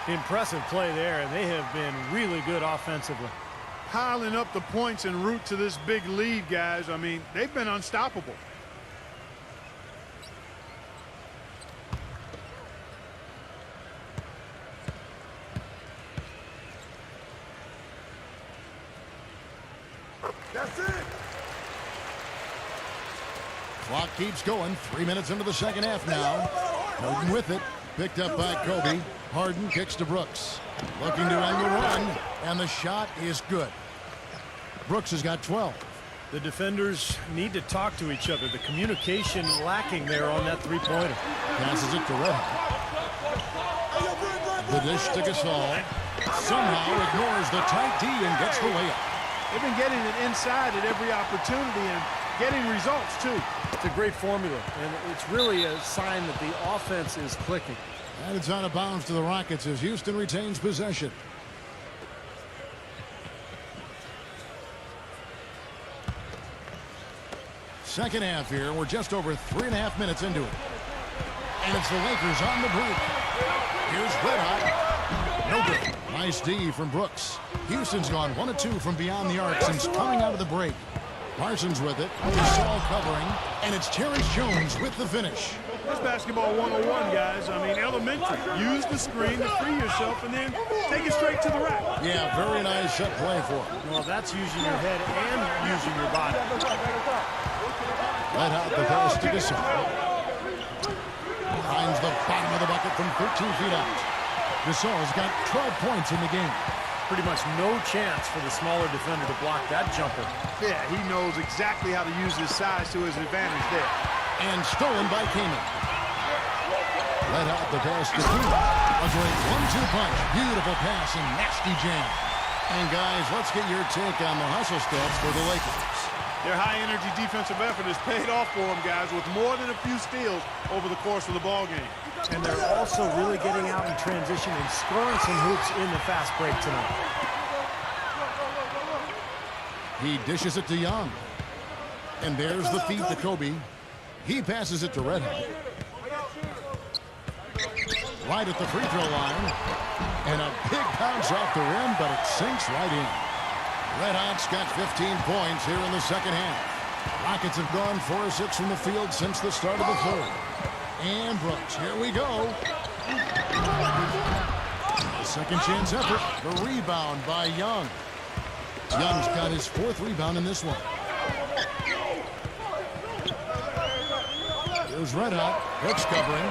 Impressive play there, and they have been really good offensively. Piling up the points en route to this big lead, guys. I mean, they've been unstoppable. That's it. Clock keeps going. 3 minutes into the second half now. Harden with it. Picked up by Kobe. Harden kicks to Brooks. Looking to end the run. And the shot is good. Brooks has got 12. The defenders need to talk to each other. The communication lacking there on that three-pointer. Passes it to Red Hot. The dish to Gasol. Somehow ignores the tight D and gets the layup. They've been getting it inside at every opportunity and getting results, too. It's a great formula, and it's really a sign that the offense is clicking. And it's out of bounds to the Rockets as Houston retains possession. Second half here. We're just over 3.5 minutes into it. And it's the Lakers on the break. Here's Red Hot. No good. Nice D from Brooks. Houston's gone 1 of 2 from beyond the arc since coming out of the break. Parsons with it. Gasol covering. And it's Terrence Jones with the finish. That's basketball 101, guys. I mean, elementary. Use the screen to free yourself and then take it straight to the rack. Yeah, very nice set play for him. Well, that's using your head and using your body. Red Hot the pass to Gasol. Finds the bottom of the bucket from 13 feet out. Gasol's got 12 points in the game. Pretty much no chance for the smaller defender to block that jumper. Yeah, he knows exactly how to use his size to his advantage there. And stolen by Kaman. Red Hot the pass to Kuzma. A great 1-2 punch. Beautiful pass and nasty jam. And guys, let's get your take on the hustle stats for the Lakers. Their high-energy defensive effort has paid off for them, guys, with more than a few steals over the course of the ball game. And they're also really getting out in transition and scoring some hoops in the fast break tonight. He dishes it to Young. And there's the feed to Kobe. He passes it to Red Hot. Right at the free throw line. And a big bounce off the rim, but it sinks right in. Red Hot's got 15 points here in the second half. Rockets have gone 4 of 6 from the field since the start of the third. And Brooks, here we go. Second chance effort. The rebound by Young. Young's got his 4th rebound in this one. Here's Red Hot. Brooks covering.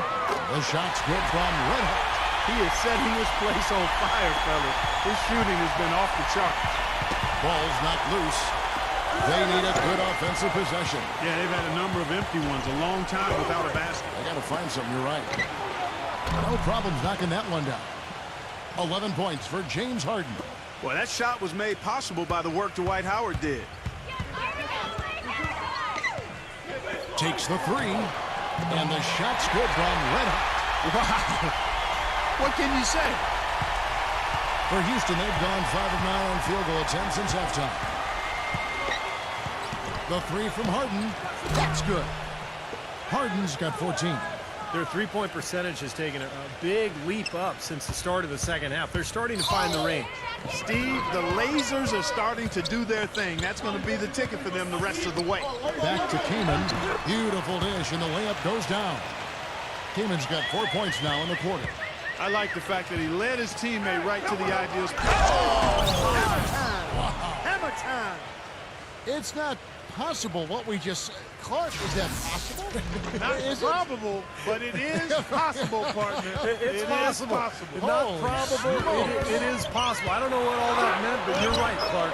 The shot's good from Red Hot. He is setting this place on fire, fellas. His shooting has been off the charts. Ball's not loose. They need a good offensive possession. Yeah, they've had a number of empty ones a long time without a basket. They got to find something, you're right. No problems knocking that one down. 11 points for James Harden. Well, that shot was made possible by the work Dwight Howard did. Takes the 3. And the shot's good from Red Hot. Wow. What can you say? For Houston, they've gone 5 of 9 on field goal attempts since halftime. The 3 from Harden. That's good. Harden's got 14. Their three-point percentage has taken a big leap up since the start of the second half. They're starting to find the range. Steve, the lasers are starting to do their thing. That's going to be the ticket for them the rest of the way. Back to Kaman. Beautiful dish, and the layup goes down. Kaman's got 4 points now in the quarter. I like the fact that he led his teammate right to the ideal spot. Hammer time. Wow. Hammer time. It's not possible what we just... Clark, is that possible? Not probable, but it is possible, partner. It's possible. Not probable. It is possible. I don't know what all that meant, but you're right, Clark.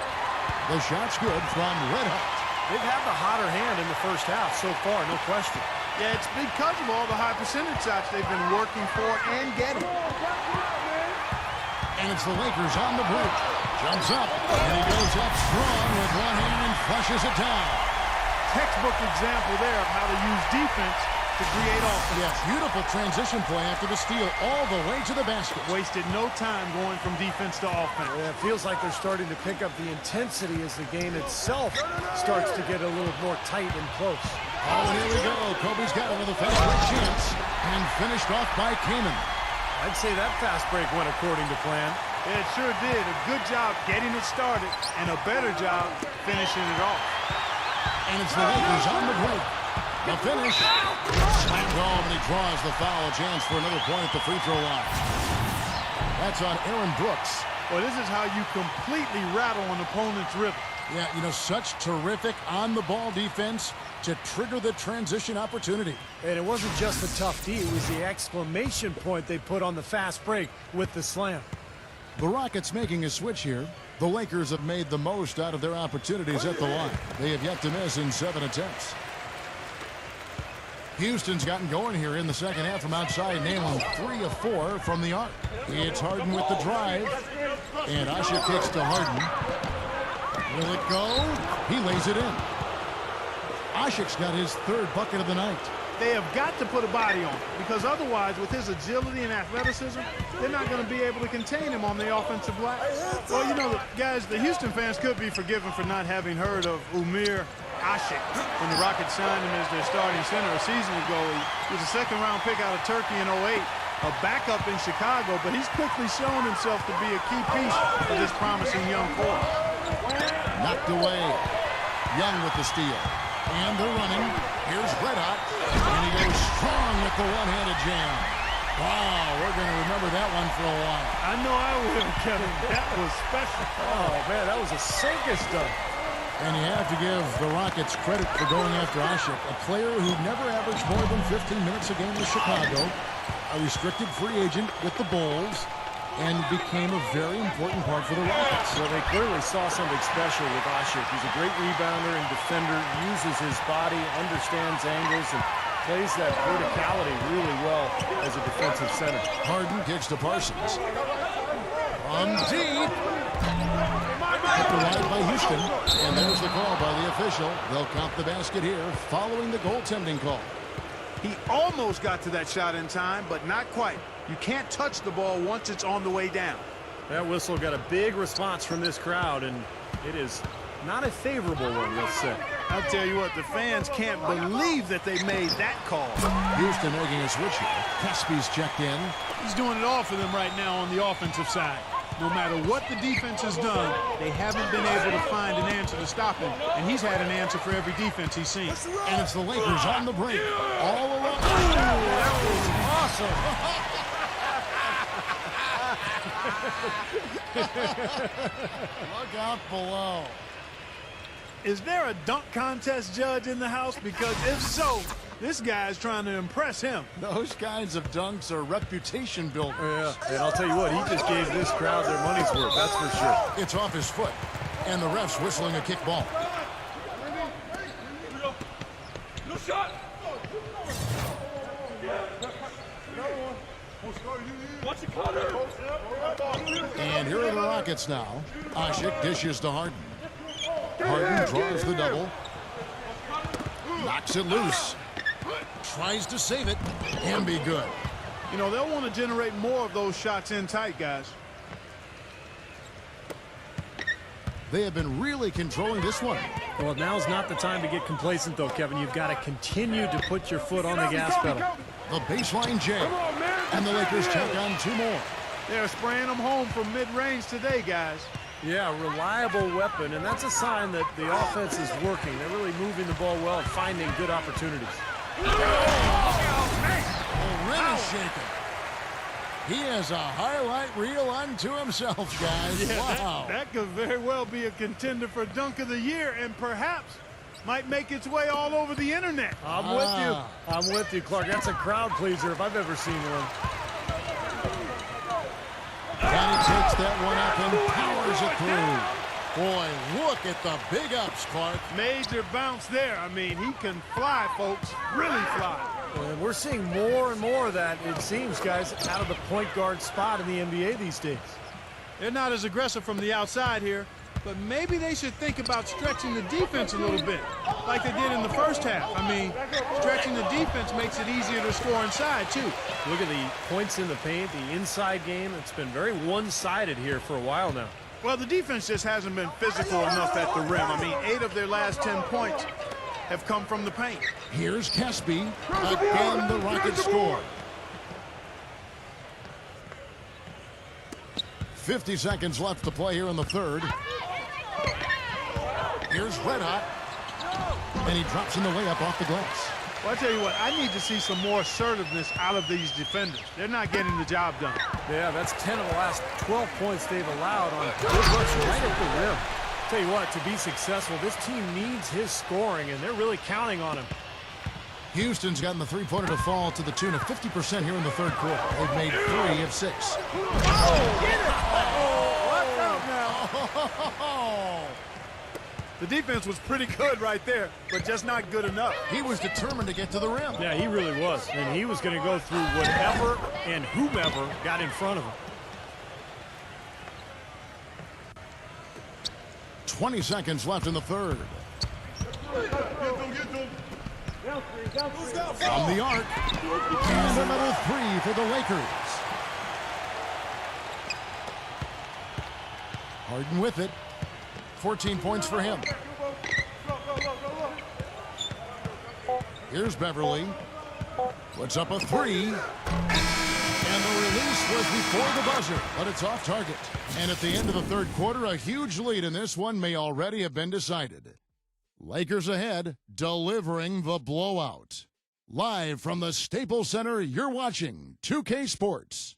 The shot's good from Red Hot. They've had the hotter hand in the first half so far, no question. Yeah, it's because of all the high percentage shots they've been working for and getting. And it's the Lakers on the break. Jumps up, and he goes up strong with one hand and flushes it down. Textbook example there of how to use defense to create offense. Yes, beautiful transition play after the steal all the way to the basket. Wasted no time going from defense to offense. Yeah, it feels like they're starting to pick up the intensity as the game itself starts to get a little more tight and close. Oh, and here we go. Kobe's got another fast break chance and finished off by Kaman. I'd say that fast break went according to plan. Yeah, it sure did. A good job getting it started and a better job finishing it off. And it's the Lakers on the break. The finish. Slammed home, and he draws the foul. Chance for another point at the free throw line. That's on Aaron Brooks. Well, this is how you completely rattle an opponent's rhythm. Yeah, you know, such terrific on-the-ball defense to trigger the transition opportunity. And it wasn't just the tough D, it was the exclamation point they put on the fast break with the slam. The Rockets making a switch here. The Lakers have made the most out of their opportunities at the line. They have yet to miss in 7 attempts. Houston's gotten going here in the second half from outside, nailing 3 of 4 from the arc. It's Harden with the drive. And Asha kicks to Harden. Will it go? He lays it in. Ashik's got his 3rd bucket of the night. They have got to put a body on it, because otherwise, with his agility and athleticism, they're not going to be able to contain him on the offensive glass. Well, you know, guys, the Houston fans could be forgiven for not having heard of Umir Ashik when the Rockets signed him as their starting center a season ago. He was a 2nd-round pick out of Turkey in 08. a backup in Chicago, but he's quickly shown himself to be a key piece of this promising young core. Knocked away. Young with the steal. And they're running. Here's Red Hot. And he goes strong with the one-handed jam. Wow, we're going to remember that one for a while. I know I will, Kevin. That was special. Oh, man, that was a circus dunk. And you have to give the Rockets credit for going after Asik, a player who never averaged more than 15 minutes a game with Chicago, a restricted free agent with the Bulls, and became a very important part for the Rockets. Well, they clearly saw something special with Asik. He's a great rebounder and defender, uses his body, understands angles, and plays that verticality really well as a defensive center. Harden kicks to Parsons. From deep. Put the ride by Houston. And there's the call by the official. They'll count the basket here following the goaltending call. He almost got to that shot in time, but not quite. You can't touch the ball once it's on the way down. That whistle got a big response from this crowd, and it is not a favorable one, let's say. I'll tell you what, the fans can't believe that they made that call. Houston making a switch here. Caspy's checked in. He's doing it all for them right now on the offensive side. No matter what the defense has done, they haven't been able to find an answer to stop him. And he's had an answer for every defense he's seen. And it's the Lakers on the break. All along. Ooh, that was awesome. Look out below. Is there a dunk contest judge in the house? Because if so, this guy is trying to impress him. Those kinds of dunks are reputation builders. Yeah, and I'll tell you what, he just gave this crowd their money's worth, that's for sure. It's off his foot. And the ref's whistling a kick ball. No shot. Watch the cutter. And here are the Rockets now. Asik dishes to Harden. Harden draws the double. Knocks it loose. Tries to save it. And be good. You know, they'll want to generate more of those shots in tight, guys. They have been really controlling this one. Well, now's not the time to get complacent, though, Kevin. You've got to continue to put your foot on the gas pedal. The baseline jam. And the Lakers take on two more. They're spraying them home from mid-range today, guys. Yeah, reliable weapon, and that's a sign that the offense is working. They're really moving the ball well and finding good opportunities. The rim is shaken. He has a highlight reel unto himself, guys. Wow. That could very well be a contender for Dunk of the Year and perhaps might make its way all over the internet. I'm with you. I'm with you, Clark. That's a crowd pleaser if I've ever seen one. And he takes that one up and powers it through. Boy, look at the big ups, Clark. Major bounce there. I mean, he can fly, folks. Really fly. And we're seeing more and more of that, it seems, guys, out of the point guard spot in the NBA these days. They're not as aggressive from the outside here, but maybe they should think about stretching the defense a little bit, like they did in the first half. I mean, stretching the defense makes it easier to score inside, too. Look at the points in the paint, the inside game. It's been very one-sided here for a while now. Well, the defense just hasn't been physical enough at the rim. I mean, 8 of their last 10 points have come from the paint. Here's Caspy. Again, the Rockets score. 50 seconds left to play here in the third. Here's Red Hot. And he drops in the layup off the glass. Well, I tell you what, I need to see some more assertiveness out of these defenders. They're not getting the job done. Yeah, that's 10 of the last 12 points they've allowed on good looks right at the rim. Tell you what, to be successful, this team needs his scoring, and they're really counting on him. Houston's gotten the three-pointer to fall to the tune of 50% here in the third quarter. They've made 3 of 6. Oh, get it! Watch out now. The defense was pretty good right there, but just not good enough. He was determined to get to the rim. Yeah, he really was, and he was going to go through whatever and whomever got in front of him. 20 seconds left in the third. From the arc. And another 3 for the Lakers. Harden with it. 14 points for him. Here's Beverly. Puts up a 3. And And the release was before the buzzer, but it's off target. And at the end of the third quarter, a huge lead in this one may already have been decided. Lakers ahead, delivering the blowout. Live from the Staples Center, you're watching 2K Sports.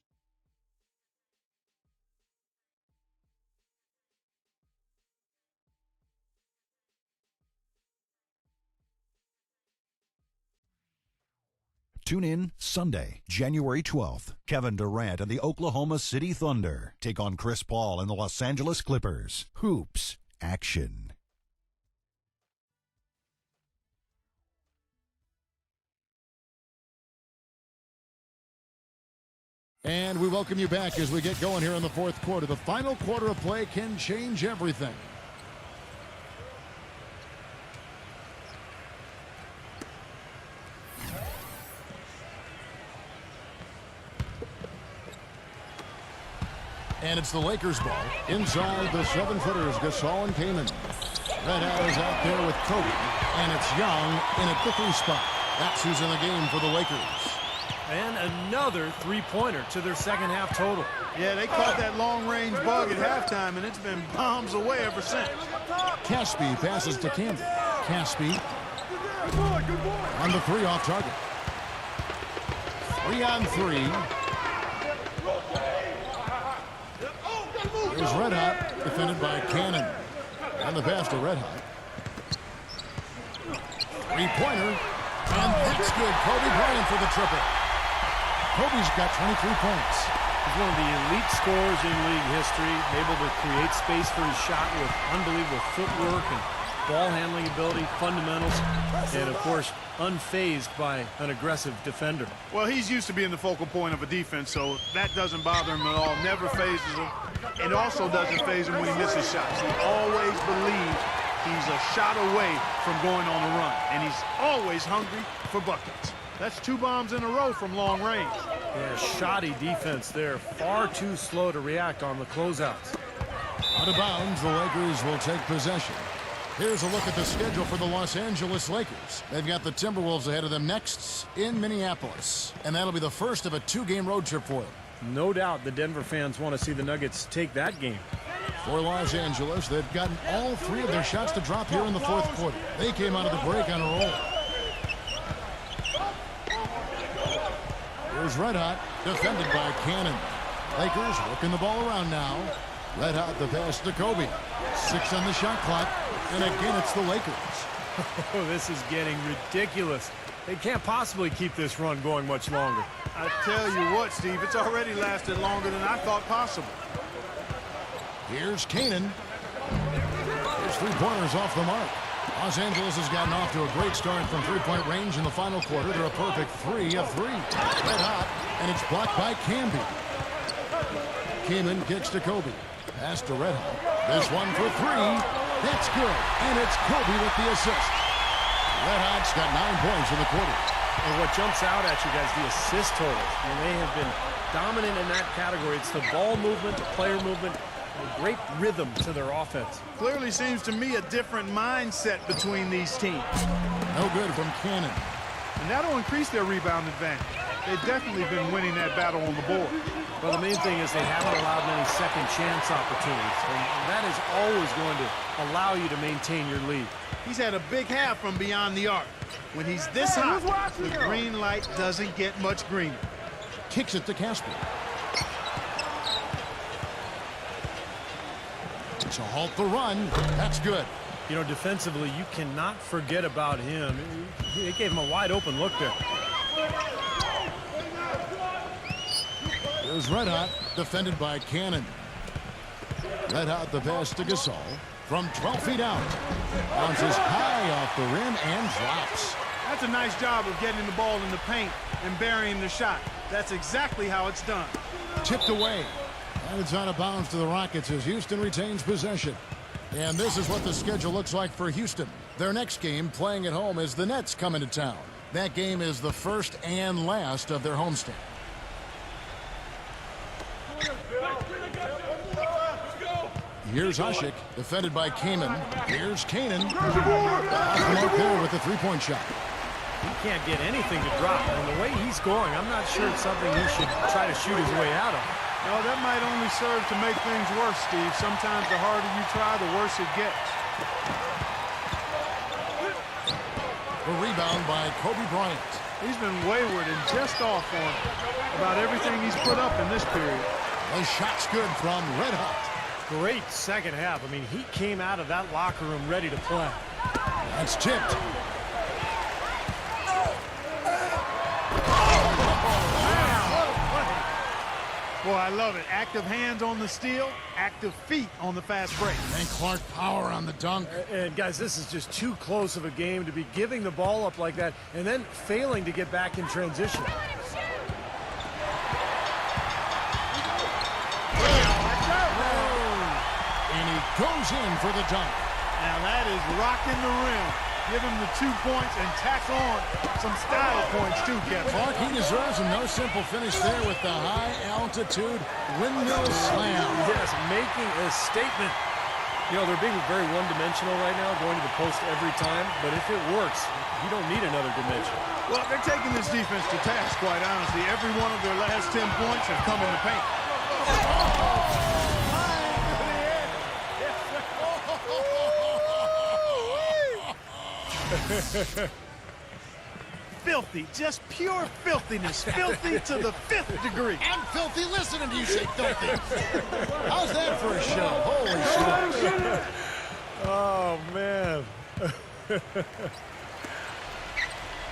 Tune in Sunday, January 12th. Kevin Durant and the Oklahoma City Thunder take on Chris Paul and the Los Angeles Clippers. Hoops action. And we welcome you back as we get going here in the fourth quarter. The final quarter of play can change everything. And it's the Lakers ball. Inside the 7-footers, Gasol and Kaman. Red Hat is out there with Kobe. And it's Young in at the 3 spot. That's who's in the game for the Lakers. And another three-pointer to their second half total. Yeah, they caught that long-range bug at halftime, and it's been bombs away ever since. Caspi passes to Campbell. Caspi on the 3 off target. 3 on 3. Here's Red Hot, defended by Cannon. And the pass to Red Hot. 3-pointer. And that's good. Kobe Bryant for the triple. Kobe's got 23 points. He's one of the elite scorers in league history, able to create space for his shot with unbelievable footwork and ball handling ability, fundamentals, and of course, unfazed by an aggressive defender. Well, he's used to being the focal point of a defense, so that doesn't bother him at all. Never phases him. It also doesn't faze him when he misses shots. He always believes he's a shot away from going on a run, and he's always hungry for buckets. That's 2 bombs in a row from long range. Yeah, shoddy defense there. Far too slow to react on the closeouts. Out of bounds, the Lakers will take possession. Here's a look at the schedule for the Los Angeles Lakers. They've got the Timberwolves ahead of them next in Minneapolis. And that'll be the first of a 2-game road trip for them. No doubt the Denver fans want to see the Nuggets take that game. For Los Angeles, they've gotten all 3 of their shots to drop here in the fourth quarter. They came out of the break on a roll. Here's Red Hot, defended by Cannon. Lakers working the ball around now. Red Hot the pass to Kobe. 6 on the shot clock. And again, it's the Lakers. Oh, this is getting ridiculous. They can't possibly keep this run going much longer. I tell you what, Steve, it's already lasted longer than I thought possible. Here's Cannon. His 3-pointers off the mark. Los Angeles has gotten off to a great start from 3-point range in the final quarter. They're a perfect 3 of 3. Red Hot, and it's blocked by Camby. Kaman kicks to Kobe. Pass to Red Hot. This one for 3. That's good. And it's Kobe with the assist. Red Hot's got 9 points in the quarter. And what jumps out at you guys, the assist totals. And they have been dominant in that category. It's the ball movement, the player movement, a great rhythm to their offense. Clearly seems to me a different mindset between these teams. No good from Cannon. And that'll increase their rebound advantage. They've definitely been winning that battle on the board. Well, the main thing is they haven't allowed many second chance opportunities. And that is always going to allow you to maintain your lead. He's had a big half from beyond the arc. When he's this hot, the green light doesn't get much greener. Kicks it to Casper. To halt the run. That's good. You know, defensively, you cannot forget about him. It gave him a wide open look there. Here's Red Hot, defended by Cannon. Red Hot the pass to Gasol from 12 feet out. Bounces high off the rim and drops. That's a nice job of getting the ball in the paint and burying the shot. That's exactly how it's done. Tipped away. And it's out of bounds to the Rockets as Houston retains possession. And this is what the schedule looks like for Houston. Their next game, playing at home, is the Nets coming to town. That game is the first and last of their homestand. Here's Ashik, defended by Kaman. Here's Cannon. Off the mark there with the 3-point shot. He can't get anything to drop. And the way he's going, I'm not sure it's something he should try to shoot his way out of. No, that might only serve to make things worse, Steve. Sometimes the harder you try, the worse it gets. The rebound by Kobe Bryant. He's been wayward and just off on about everything he's put up in this period. The shot's good from Red Hot. Great second half. I mean, he came out of that locker room ready to play. That's tipped. Boy, I love it. Active hands on the steal, active feet on the fast break. And Clark power on the dunk. And guys, this is just too close of a game to be giving the ball up like that and then failing to get back in transition. And he goes in for the dunk. Now that is rocking the rim. Give him the 2 points and tack on some style points too, Kevin. Clark, he deserves a no simple finish there with the high altitude windmill slam. Yes, making a statement. You know, they're being very one-dimensional right now, going to the post every time. But if it works, you don't need another dimension. Well, they're taking this defense to task, quite honestly. Every one of their last 10 points have come in the paint. Filthy, just pure filthiness. Filthy to the 5th degree. I'm filthy listening to you say filthy. How's that for a show? Holy shit. Oh, man.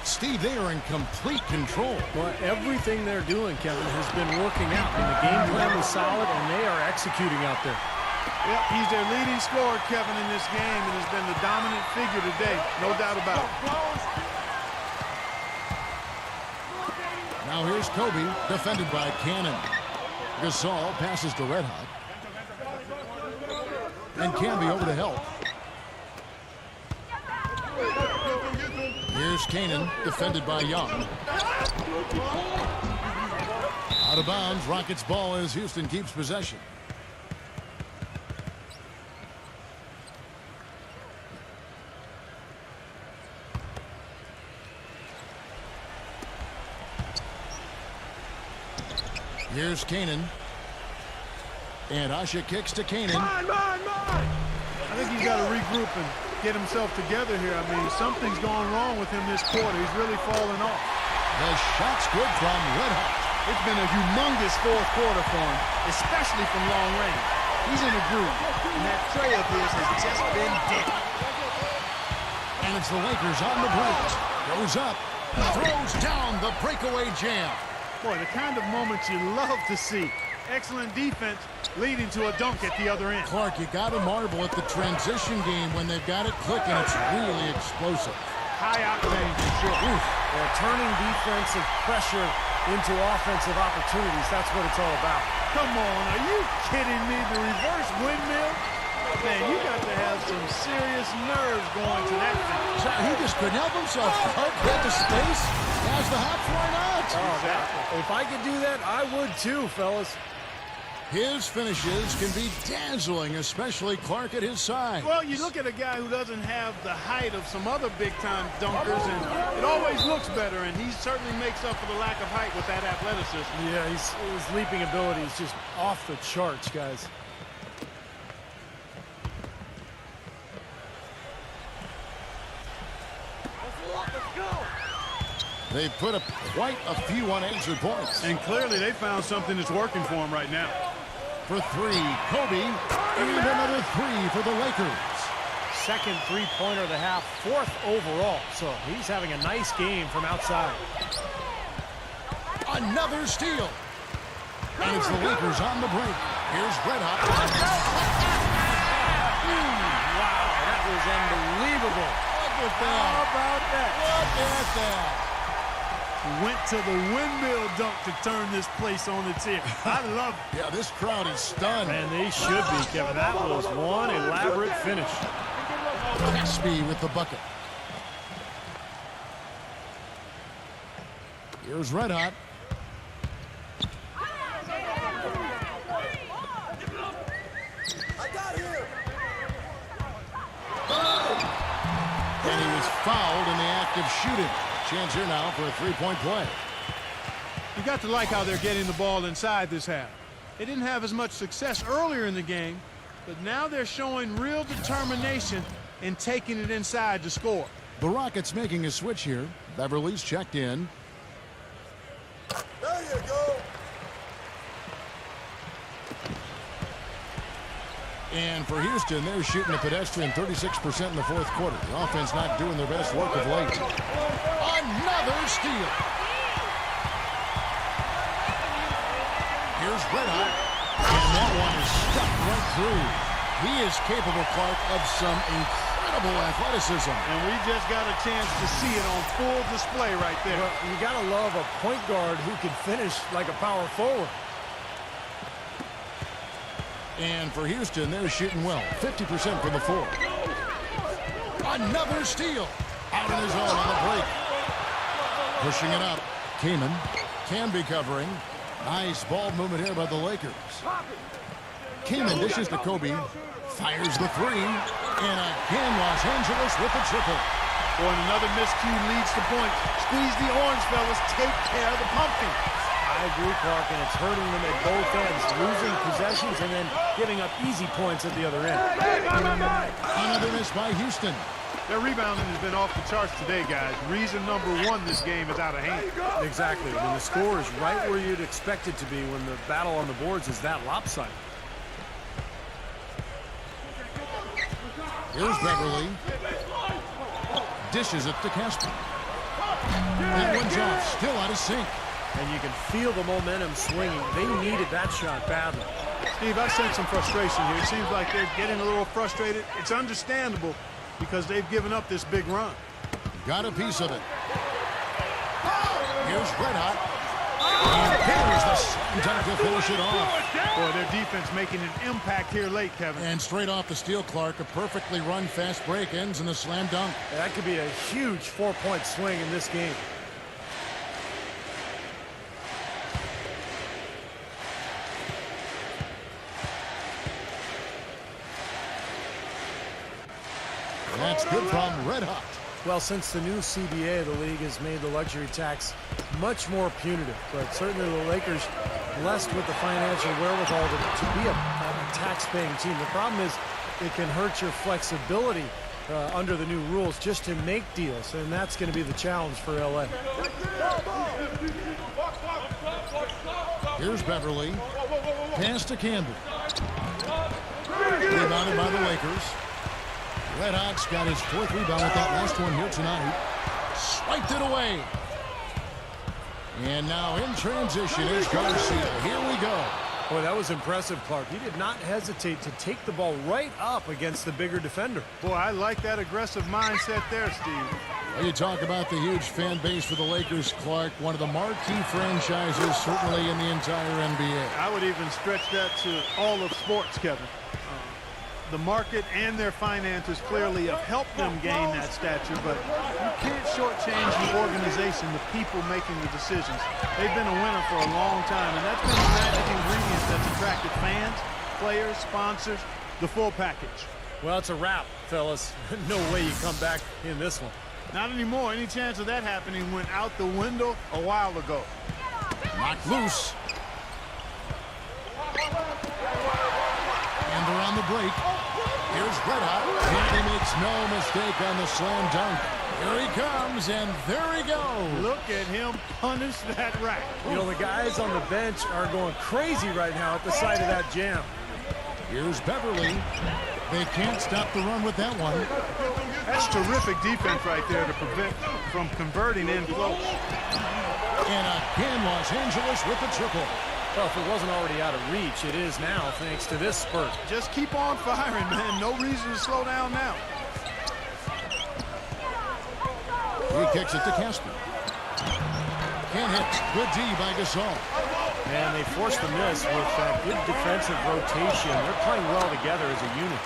Steve, they are in complete control. Well, everything they're doing, Kevin, has been working out. I mean, the game plan was solid, and they are executing out there. Yep, he's their leading scorer, Kevin, in this game, and has been the dominant figure today. No doubt about it. Now here's Kobe, defended by Cannon. Gasol passes to Red Hot. And Camby over to help. Here's Cannon, defended by Young. Out of bounds, Rockets ball as Houston keeps possession. Here's Cannon. And Asha kicks to Cannon. I think he's got to regroup and get himself together here. I mean, something's going wrong with him this quarter. He's really falling off. The shot's good from Red Hot. It's been a humongous fourth quarter for him, especially from long range. He's in a groove, and that tray of his has just been dead. And it's the Lakers on the break. Goes up, throws down the breakaway jam. Boy, the kind of moments you love to see. Excellent defense leading to a dunk at the other end. Clark, you got to marvel at the transition game when they've got it clicking. It's really explosive. High octane for sure. Well, turning defensive pressure into offensive opportunities, that's what it's all about. Come on, are you kidding me? The reverse windmill? Man, you got to have some serious nerves going to that thing. So he just couldn't help himself. Clark had the space. Has the hops, why not? Oh, if I could do that, I would too, fellas. His finishes can be dazzling, especially Clark at his side. Well, you look at a guy who doesn't have the height of some other big-time dunkers, and it always looks better, and he certainly makes up for the lack of height with that athleticism. Yeah, his leaping ability is just off the charts, guys. They've put up quite a few unanswered points. And clearly they found something that's working for him right now. For three, Kobe, and another three for the Lakers. Second three-pointer of the half, 4th overall. So he's having a nice game from outside. Another steal. And it's the Lakers on the break. Here's Red Hot. Wow, that was unbelievable. Look at that. How about that? Look at that. Went to the windmill dunk to turn this place on its ear. I love it. Yeah, this crowd is stunned. Man, they should be, Kevin. That was one elaborate finish. Caspi with the bucket. Here's Red Hot. And he was fouled in the act of shooting. Chance here now for a three-point play. You got to like how they're getting the ball inside this half. They didn't have as much success earlier in the game, but now they're showing real determination in taking it inside to score. The Rockets making a switch here. Beverly's checked in. There you go. And for Houston, they're shooting a pedestrian 36% in the fourth quarter. The offense not doing their best work of late. Another steal. Here's Red Hot. And that one is stuck right through. He is capable, Clark, of some incredible athleticism. And we just got a chance to see it on full display right there. Well, you got to love a point guard who can finish like a power forward. And for Houston, they're shooting well. 50% from the floor. Another steal. Out in his own on the break. Pushing it up. Kaman can be covering. Nice ball movement here by the Lakers. Kaman dishes to Kobe. Fires the three. And again, Los Angeles with the triple. Boy, and another miscue leads to points. Squeeze the orange, fellas. Take care of the pumpkin. I agree, Clark, and it's hurting them at both ends, losing possessions and then giving up easy points at the other end. Another miss by Houston. Their rebounding has been off the charts today, guys. Reason number one, this game is out of hand. Exactly. I mean, the score is right where you'd expect it to be when the battle on the boards is that lopsided. Here's Beverly. Dishes it to Casper. That one's off. Still out of sync. And you can feel the momentum swinging. They needed that shot badly. Steve, I sense some frustration here. It seems like they're getting a little frustrated. It's understandable because they've given up this big run. Got a piece of it. Here's Red Hot. And there's the slam dunk to finish it off. Boy, their defense making an impact here late, Kevin. And straight off the steal, Clark, a perfectly run fast break ends in the slam dunk. That could be a huge 4-point swing in this game. That's good from Red Hot. Well, since the new CBA, the league has made the luxury tax much more punitive. But certainly the Lakers blessed with the financial wherewithal to be a tax-paying team. The problem is it can hurt your flexibility under the new rules just to make deals, and that's going to be the challenge for LA. Here's Beverly. Pass to Campbell. Rebounded by the Lakers. Red Hot's got his fourth rebound with that last one here tonight. Swiped it away. And now in transition is Garcia. Here we go. Boy, that was impressive, Clark. He did not hesitate to take the ball right up against the bigger defender. Boy, I like that aggressive mindset there, Steve. Well, you talk about the huge fan base for the Lakers, Clark. One of the marquee franchises, certainly in the entire NBA. I would even stretch that to all of sports, Kevin. The market and their finances clearly have helped them gain that stature, but you can't shortchange the organization, the people making the decisions. They've been a winner for a long time, and that's been the magic ingredient that's attracted fans, players, sponsors, the full package. Well, it's a wrap, fellas. No way you come back in this one. Not anymore. Any chance of that happening went out the window a while ago. Knocked loose. And they're on the break. Here's Red Hot. And he makes no mistake on the slam dunk. Here he comes, and there he goes. Look at him punish that rack. You know, the guys on the bench are going crazy right now at the sight of that jam. Here's Beverly. They can't stop the run with that one. That's terrific defense right there to prevent from converting in close. And again, Los Angeles with the triple. Well, if it wasn't already out of reach, it is now thanks to this spurt. Just keep on firing, man. No reason to slow down now. He kicks it to Casper. Can't hit. Good D by Gasol. And they forced the miss with that good defensive rotation. They're playing well together as a unit.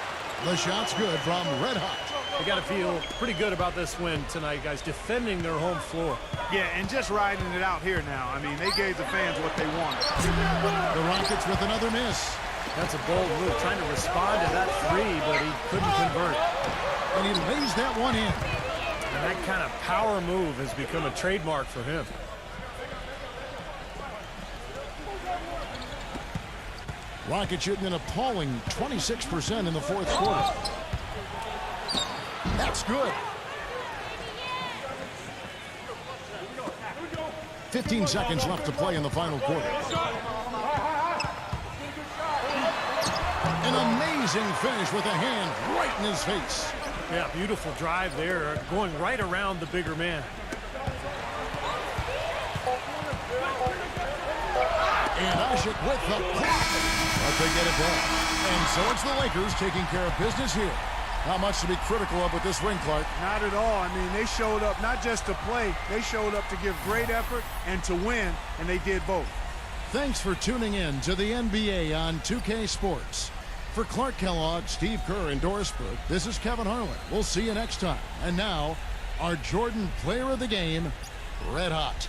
The shot's good from Red Hot. They got to feel pretty good about this win tonight, guys, defending their home floor. Yeah, and just riding it out here now. I mean, they gave the fans what they wanted. The Rockets with another miss. That's a bold move, trying to respond to that three, but he couldn't convert. And he lays that one in. And that kind of power move has become a trademark for him. Rockets shooting an appalling 26% in the fourth quarter. That's good. 15 seconds left to play in the final quarter. An amazing finish with a hand right in his face. Yeah, beautiful drive there, going right around the bigger man. And Ashik with the block. But they get it back. And so it's the Lakers taking care of business here. Not much to be critical of with this win, Clark. Not at all. I mean, they showed up not just to play. They showed up to give great effort and to win, and they did both. Thanks for tuning in to the NBA on 2K Sports. For Clark Kellogg, Steve Kerr, and Doris Burke, this is Kevin Harlan. We'll see you next time. And now, our Jordan Player of the Game, Red Hot.